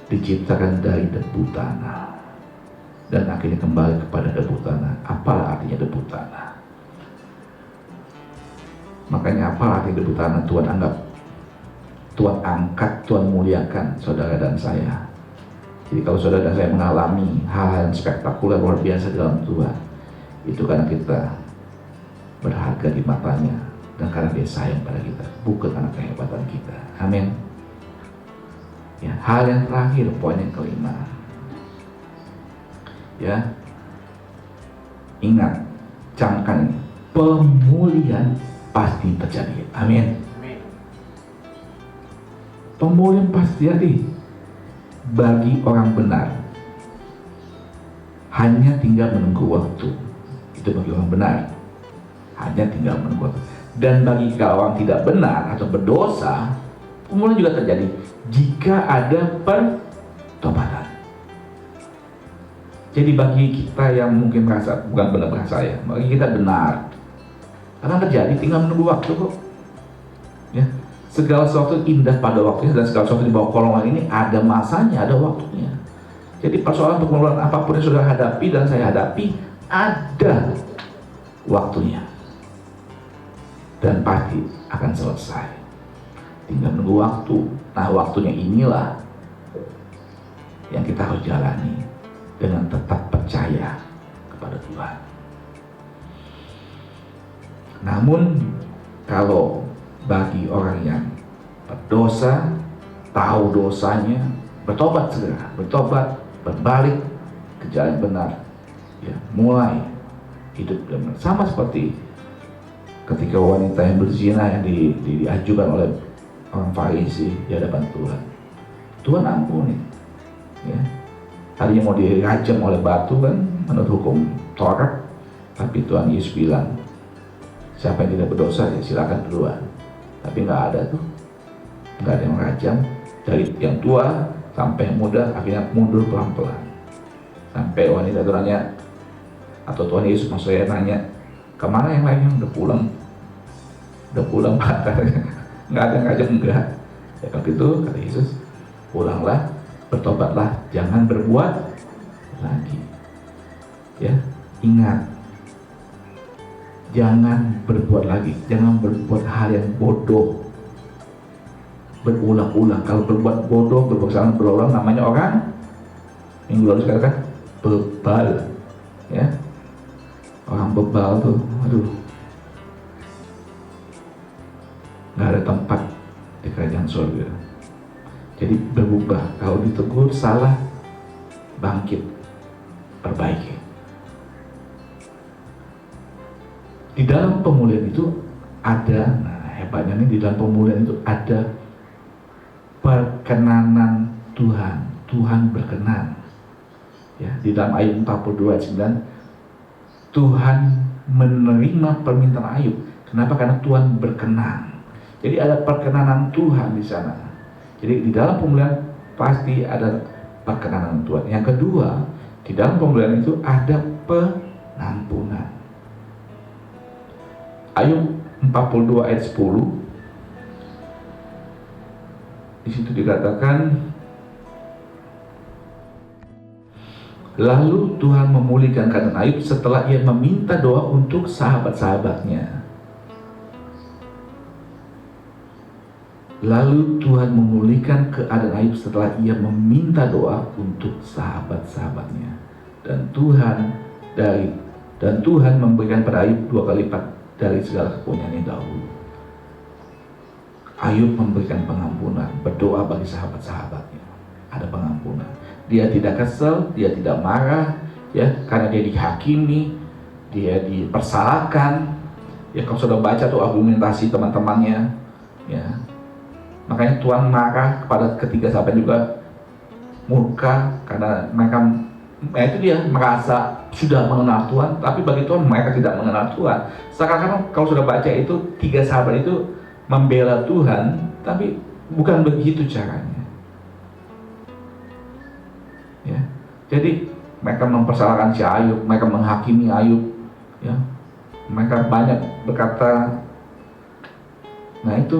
diciptakan dari debu tanah dan akhirnya kembali kepada debu tanah. Apalah artinya debu tanah? Makanya apa arti debu tanah? Tuhan anggap, Tuhan angkat, Tuhan muliakan saudara dan saya. Jadi kalau saudara dan saya mengalami hal-hal yang spektakuler luar biasa dalam Tuhan, itu karena kita berharga di matanya dan karena dia sayang pada kita, bukan karena kehebatan kita. Amin. Ya, hal yang terakhir, poin yang kelima. Ya, ingat, camkan ini, pemulihan pasti terjadi. Amin. Pemulihan pasti terjadi bagi orang benar. Hanya tinggal menunggu waktu. Itu bagi orang benar. Hanya tinggal menunggu waktu. Dan bagi orang tidak benar atau berdosa, pemulihan juga terjadi jika ada pertobatan. Jadi bagi kita yang mungkin merasa, bukan benar bahasa saya, bagi kita benar, akan terjadi, tinggal menunggu waktu kok. Ya, segala sesuatu indah pada waktunya dan segala sesuatu di bawah kolongan ini ada masanya, ada waktunya. Jadi persoalan pemulihan apapun yang sudah hadapi dan saya hadapi ada waktunya dan pasti akan selesai. Tinggal menunggu waktu. Nah, waktunya inilah yang kita harus jalani dengan tetap percaya kepada Tuhan. Namun kalau bagi orang yang berdosa, tahu dosanya, bertobat segera, bertobat, berbalik ke jalan benar, ya, mulai hidup benar. Sama seperti ketika wanita yang berzina yang diajukan oleh orang Farisi di hadapan Tuhan. Tuhan ampuni, ya. Tadinya mau dirajam oleh batu kan, menurut hukum Taurat, tapi Tuhan Yesus bilang, siapa yang tidak berdosa ya silakan duluan. Tapi nggak ada tuh, nggak ada yang merajam. Dari yang tua sampai yang muda akhirnya mundur pelan-pelan. Sampai wanita itu nanya, atau Tuhan Yesus maksudnya nanya, kemana yang lainnya? Udah pulang Pak. Nggak ada yang ngajak, enggak. Ya kalau gitu kata Yesus, pulanglah, bertobatlah, jangan berbuat lagi. Ya, ingat, jangan berbuat lagi, jangan berbuat hal yang bodoh berulang-ulang. Kalau berbuat bodoh, berbuat kesalahan berulang, namanya orang minggu lalu sekatakan bebal, ya. Orang bebal tuh, aduh, nggak ada tempat di kerajaan surga. Jadi berubah, kalau ditegur salah, bangkit, perbaiki. Di dalam pemulihan itu ada, nah hebatnya nih, di dalam pemulihan itu ada perkenanan Tuhan. Tuhan berkenan. Ya, di dalam ayat 42 ayat 9, Tuhan menerima permintaan Ayub. Kenapa? Karena Tuhan berkenan. Jadi ada perkenanan Tuhan di sana. Jadi di dalam pemulihan pasti ada perkenanan Tuhan. Yang kedua, di dalam pemulihan itu ada pengampunan. Ayub 42 ayat 10, di situ dikatakan, lalu Tuhan memulihkan keadaan Ayub setelah ia meminta doa untuk sahabat-sahabatnya. Lalu Tuhan memulihkan keadaan Ayub setelah ia meminta doa untuk sahabat-sahabatnya. Dan Tuhan memberikan pada Ayub 2 kali lipat dari segala kepunyaannya dahulu. Ayub memberikan pengampunan, berdoa bagi sahabat-sahabatnya. Ada pengampunan. Dia tidak kesel, dia tidak marah, ya, karena dia dihakimi, dia dipersalahkan, Ya kalau sudah baca tuh argumentasi teman-temannya, ya. Makanya Tuhan marah kepada ketiga sahabat juga, murka karena mereka, itu dia merasa sudah mengenal Tuhan, tapi bagi Tuhan mereka tidak mengenal Tuhan. Sekarang kalau sudah baca itu, tiga sahabat itu membela Tuhan, tapi bukan begitu caranya. Ya, jadi mereka mempersalahkan si Ayub, mereka menghakimi Ayub, ya. Mereka banyak berkata, nah itu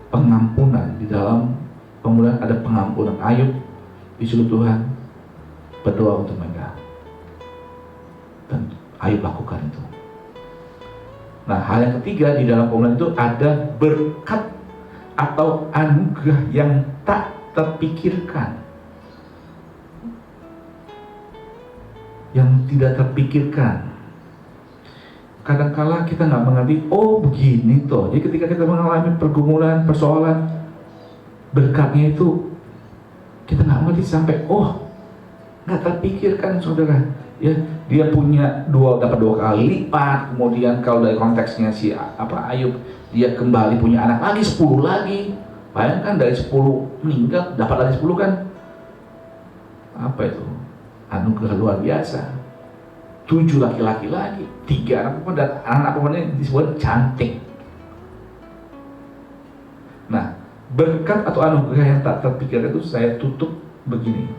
pengampunan di dalam pemulihan, ada pengampunan. Ayub disuruh Tuhan berdoa untuk mereka, dan Ayub lakukan itu. Nah, hal yang ketiga di dalam pemulihan itu ada berkat atau anugerah yang tak terpikirkan, yang tidak terpikirkan. Kadangkala kita nggak mengerti, oh begini toh. Jadi ketika kita mengalami pergumulan, persoalan, berkatnya itu kita nggak mengerti sampai, oh nggak terpikirkan saudara. Ya, dia punya dapat 2 kali lipat. Kemudian kalau dari konteksnya si Ayub, dia kembali punya anak lagi, 10 lagi. Bayangkan dari 10 meninggal dapat lagi 10 kan? Apa itu? Anugerah luar biasa. 7 laki-laki lagi, 3 anak perempuan, dan anak perempuan ini disebut cantik. Nah, berkat atau anugerah yang tak terpikirkan itu saya tutup begini.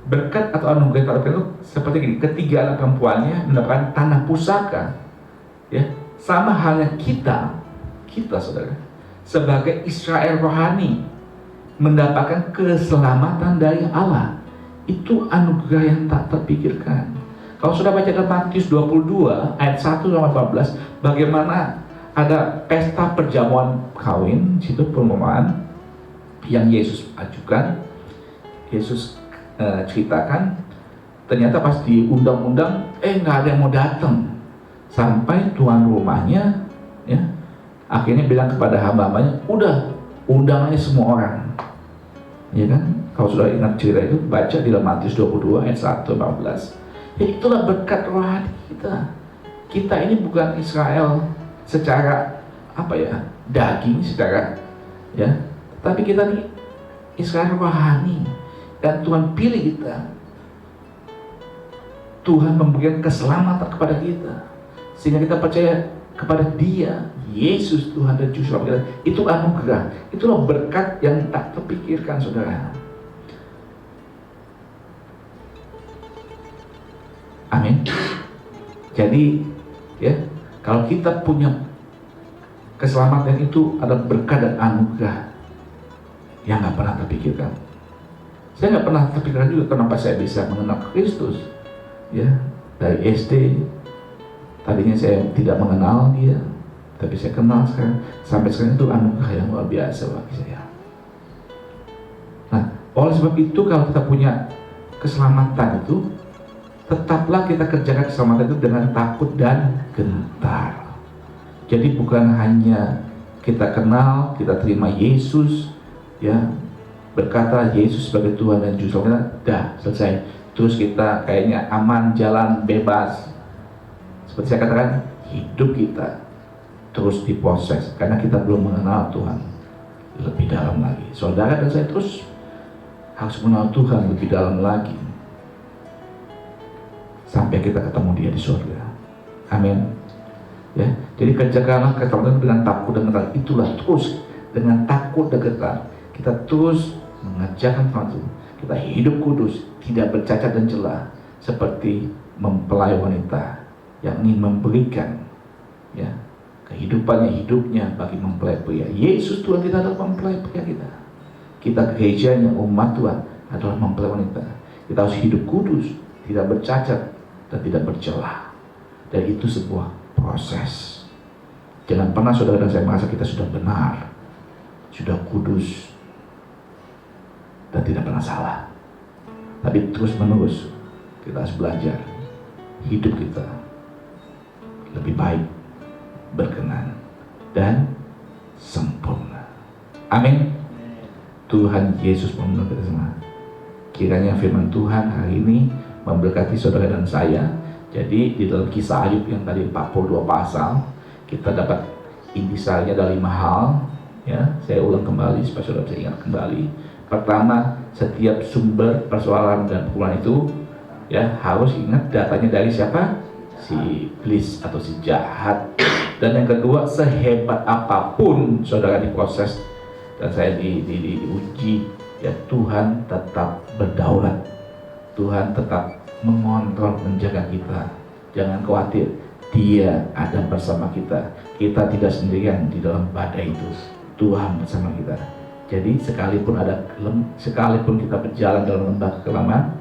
Berkat atau anugerah yang tak terpikirkan itu seperti ini. Ketiga anak perempuannya mendapatkan tanah pusaka, ya. Sama halnya kita saudara, sebagai Israel rohani mendapatkan keselamatan dari Allah. Itu anugerah yang tak terpikirkan. Kalau sudah baca dalam Matius 22 ayat 1 sampai 14, bagaimana ada pesta perjamuan kawin, situ perumpamaan yang Yesus ajukan, Yesus ceritakan. Ternyata pas diundang-undang, nggak ada yang mau datang, sampai tuan rumahnya, ya, akhirnya bilang kepada hamba-hambanya, udah undangannya semua orang, ya kan? Kalau sudah ingat cerita itu, baca di dalam Matius 22 ayat 1 sampai 14. Ya, itulah berkat rohani kita. Kita ini bukan Israel secara daging, secara tapi kita ini Israel rohani, dan Tuhan pilih kita. Tuhan memberikan keselamatan kepada kita sehingga kita percaya kepada Dia, Yesus Tuhan dan Juru Selamat kita. Itu anugerah, itulah berkat yang tak terpikirkan saudara. Amin. Jadi ya, kalau kita punya keselamatan itu ada berkat dan anugerah yang nggak pernah terpikirkan. Saya nggak pernah terpikirkan juga kenapa saya bisa mengenal Kristus. Ya, dari SD tadinya saya tidak mengenal Dia, tapi saya kenal sekarang. Sampai sekarang itu anugerah yang luar biasa bagi saya. Nah, oleh sebab itu kalau kita punya keselamatan itu, tetaplah kita kerjakan keselamatan itu dengan takut dan gentar. Jadi bukan hanya kita kenal, kita terima Yesus, ya, berkata Yesus sebagai Tuhan dan Juru Selamat kita, dah selesai. Terus kita kayaknya aman, jalan bebas. Seperti saya katakan, hidup kita terus diproses karena kita belum mengenal Tuhan lebih dalam lagi. Saudara dan saya terus harus mengenal Tuhan lebih dalam lagi sampai kita ketemu Dia di surga. Amin. Ya, jadi kerjakanlah keselamatan dengan takut dan gentar. Itulah terus dengan takut dan gentar kita terus mengerjakan sesuatu. Kita hidup kudus, tidak bercacat dan celah, seperti mempelai wanita yang ingin memberikan, ya, hidupnya bagi mempelai pria. Yesus Tuhan kita adalah mempelai pria kita. Kita gerejanya, umat Tuhan adalah mempelai wanita. Kita harus hidup kudus, tidak bercacat dan tidak bercelah. Dan itu sebuah proses. Jangan pernah saudara dan saya merasa kita sudah benar, sudah kudus, dan tidak pernah salah. Tapi terus menerus kita harus belajar hidup kita lebih baik, berkenan, dan sempurna. Amin. Tuhan Yesus memberkati kita semua. Kiranya firman Tuhan hari ini memberkati saudara dan saya. Jadi di dalam kisah Ayub yang tadi 42 pasal, kita dapat intisarinya ada 5 hal. Ya, saya ulang kembali supaya saudara bisa ingat kembali. Pertama, setiap sumber persoalan dan pukulan itu ya harus ingat datanya dari siapa? Si iblis atau si jahat. Dan yang kedua, sehebat apapun saudara diproses dan saya diuji, ya Tuhan tetap berdaulat. Tuhan tetap mengontrol, menjaga kita. Jangan khawatir, Dia ada bersama kita. Kita tidak sendirian di dalam badai itu. Tuhan bersama kita. Jadi sekalipun kita berjalan dalam lembah kekelaman,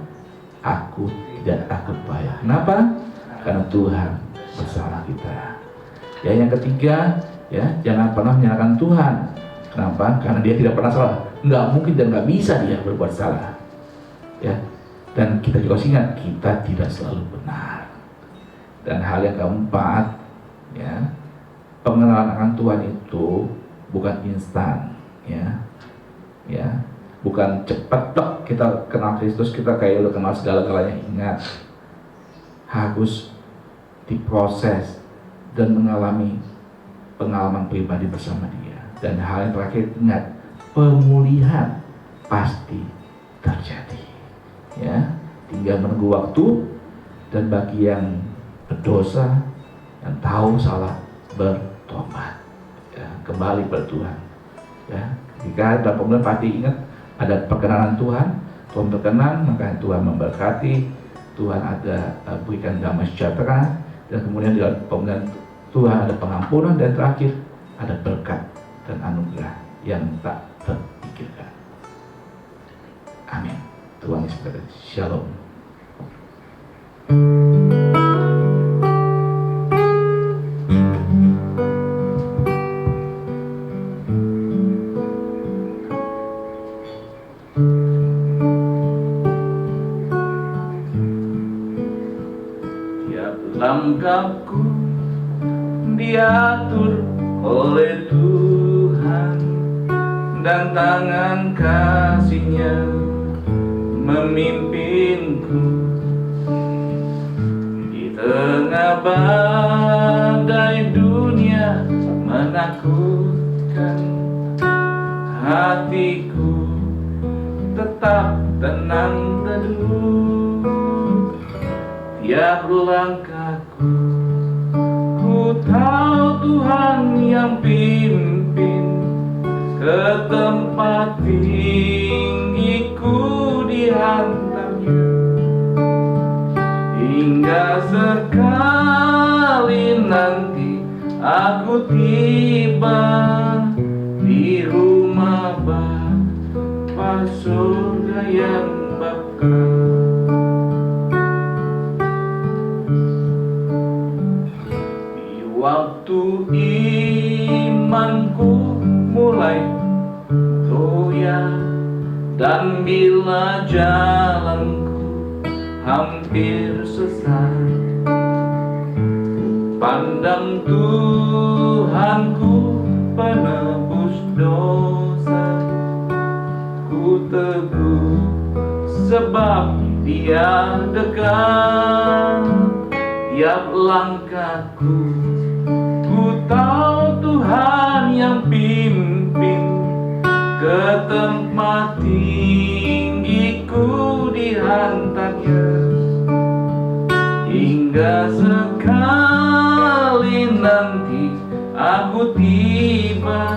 aku tidak takut bahaya. Kenapa? Karena Tuhan bersama kita. Ya, yang ketiga, ya jangan pernah menyalahkan Tuhan. Kenapa? Karena Dia tidak pernah salah. Nggak mungkin dan nggak bisa Dia berbuat salah. Ya, dan kita juga harus ingat kita tidak selalu benar. Dan hal yang keempat, ya pengenalan akan Tuhan itu bukan instan, ya bukan cepat dok kita kenal Kristus kita kayak udah kenal segala-galanya. Ingat, harus diproses dan mengalami pengalaman pribadi bersama Dia. Dan hal yang terakhir, ingat, pemulihan pasti terjadi. Ya, tinggal menunggu waktu. Dan bagi yang berdosa, yang tahu salah, bertobat, ya, kembali pada Tuhan. Ya, jika ada pemulihan pasti ingat ada perkenanan Tuhan. Tuhan berkenan, maka Tuhan memberkati. Tuhan ada berikan damai sejahtera. Dan kemudian di dalam pemulihan Tuhan ada pengampunan, dan terakhir ada berkat dan anugerah yang tak terpikirkan. Amin. Tuhan Yesus berkati. Shalom. Tiap langkahku diatur oleh Tuhan, dan tangan kasih-Nya memimpinku. Di tengah badai dunia menakutkan, hatiku tetap tenang teduh. Tiap langkahku ku tahu Tuhan yang pimpin, ke tempat tinggiku dihantarnya. Hingga sekali nanti aku tiba di rumah Bapa surga yang bakal. Di waktu imanku mulai goyah, dan bila jalanku hampir sesat, pandang Tuhanku penebus dosa. Ku teguh sebab Dia dekat. Tiap langkahku ku tahu Tuhan yang pimpin, ke tempat tinggiku dihantarnya. Hingga sekali nanti aku tiba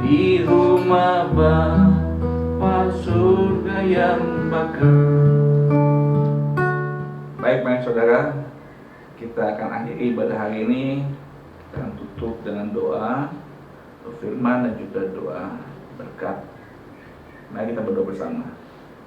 di rumah Bapa surga yang bakal. Baik, saudara, kita akan akhiri ibadah hari ini dan tutup dengan doa firman dan juga doa berkat. Mari kita berdoa bersama.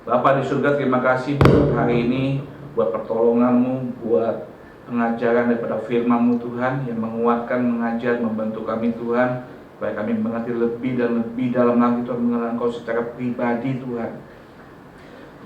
Bapa di surga, terima kasih buat hari ini, buat pertolongan-Mu, buat pengajaran daripada firman-Mu Tuhan, yang menguatkan, mengajar, membantu kami Tuhan, supaya kami mengerti lebih dan lebih dalam lagi Tuhan, mengenal Engkau secara pribadi Tuhan.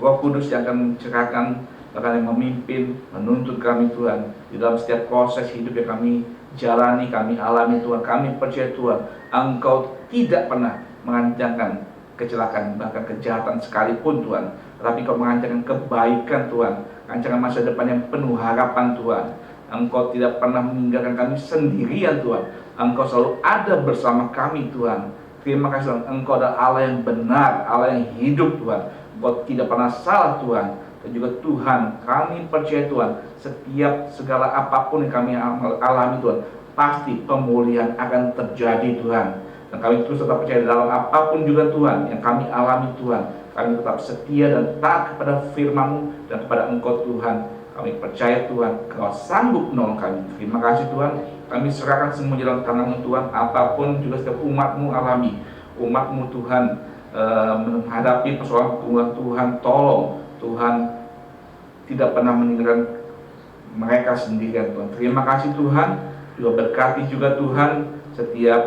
Roh Kudus yang akan mencerahkan, bahkan yang memimpin, menuntut kami Tuhan di dalam setiap proses hidup yang kami jalani, kami alami Tuhan. Kami percaya Tuhan, Engkau tidak pernah mengancamkan kecelakaan, bahkan kejahatan sekalipun Tuhan, tetapi Engkau mengancamkan kebaikan Tuhan, rancangan masa depan yang penuh harapan Tuhan. Engkau tidak pernah meninggalkan kami sendirian Tuhan. Engkau selalu ada bersama kami Tuhan. Terima kasih Tuhan, Engkau adalah Allah yang benar, Allah yang hidup Tuhan. Engkau tidak pernah salah Tuhan. Dan juga Tuhan, kami percaya Tuhan, setiap segala apapun yang kami alami Tuhan, pasti pemulihan akan terjadi Tuhan. Dan kami terus tetap percaya dalam apapun juga Tuhan yang kami alami Tuhan, kami tetap setia dan taat kepada firman-Mu dan kepada Engkau Tuhan. Kami percaya Tuhan, Kau sanggup menolong kami. Terima kasih Tuhan, kami serahkan semua dalam tangan-Mu Tuhan. Apapun juga setiap umat-Mu alami, umat-Mu Tuhan menghadapi persoalan Tuhan, tolong Tuhan tidak pernah meninggalkan mereka sendirian Tuhan. Terima kasih Tuhan, juga berkati juga Tuhan setiap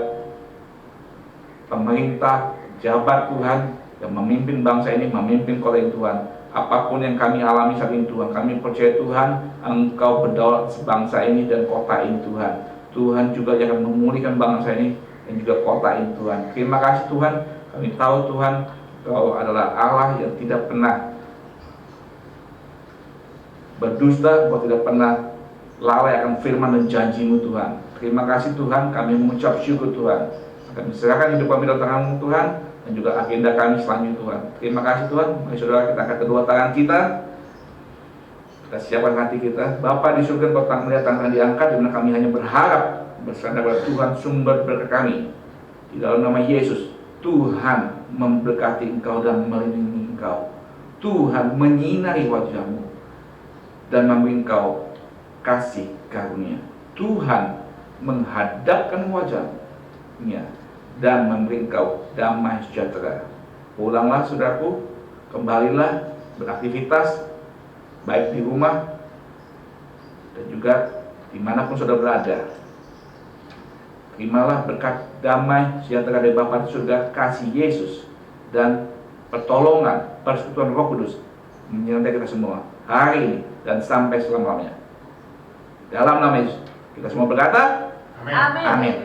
pemerintah, jabat Tuhan yang memimpin bangsa ini, memimpin kota ini Tuhan. Apapun yang kami alami saat ini Tuhan, kami percaya Tuhan, Engkau berdaulat sebangsa ini dan kota ini Tuhan. Tuhan juga yang akan memulihkan bangsa ini dan juga kota ini Tuhan. Terima kasih Tuhan, kami tahu Tuhan, Kau adalah Allah yang tidak pernah berdusta, Kau tidak pernah lalai akan firman dan janji-Mu Tuhan. Terima kasih Tuhan, kami mengucap syukur Tuhan. Kami serahkan hidup kami dalam tangan-Mu Tuhan, dan juga agenda kami selanjutnya Tuhan. Terima kasih Tuhan. Mari saudara kita angkat kedua tangan kita. Kita siapkan hati kita. Bapa di surga, Kau tak melihat tangan diangkat, di mana kami hanya berharap bersandar pada Tuhan sumber berkat kami. Di dalam nama Yesus, Tuhan memberkati Engkau dan melindungi Engkau. Tuhan menyinari wajah-Mu dan memberi Engkau kasih karunia. Tuhan menghadapkan wajah-Nya dan memberi Engkau damai sejahtera. Pulanglah saudaraku, kembalilah beraktivitas baik di rumah dan juga dimanapun saudara berada. Terimalah berkat damai sejahtera dari Bapa di surga, kasih Yesus dan pertolongan persekutuan Roh Kudus menyertai kita semua hari ini dan sampai selama-lamanya. Dalam nama Yesus kita semua berkata, Amin. Amin.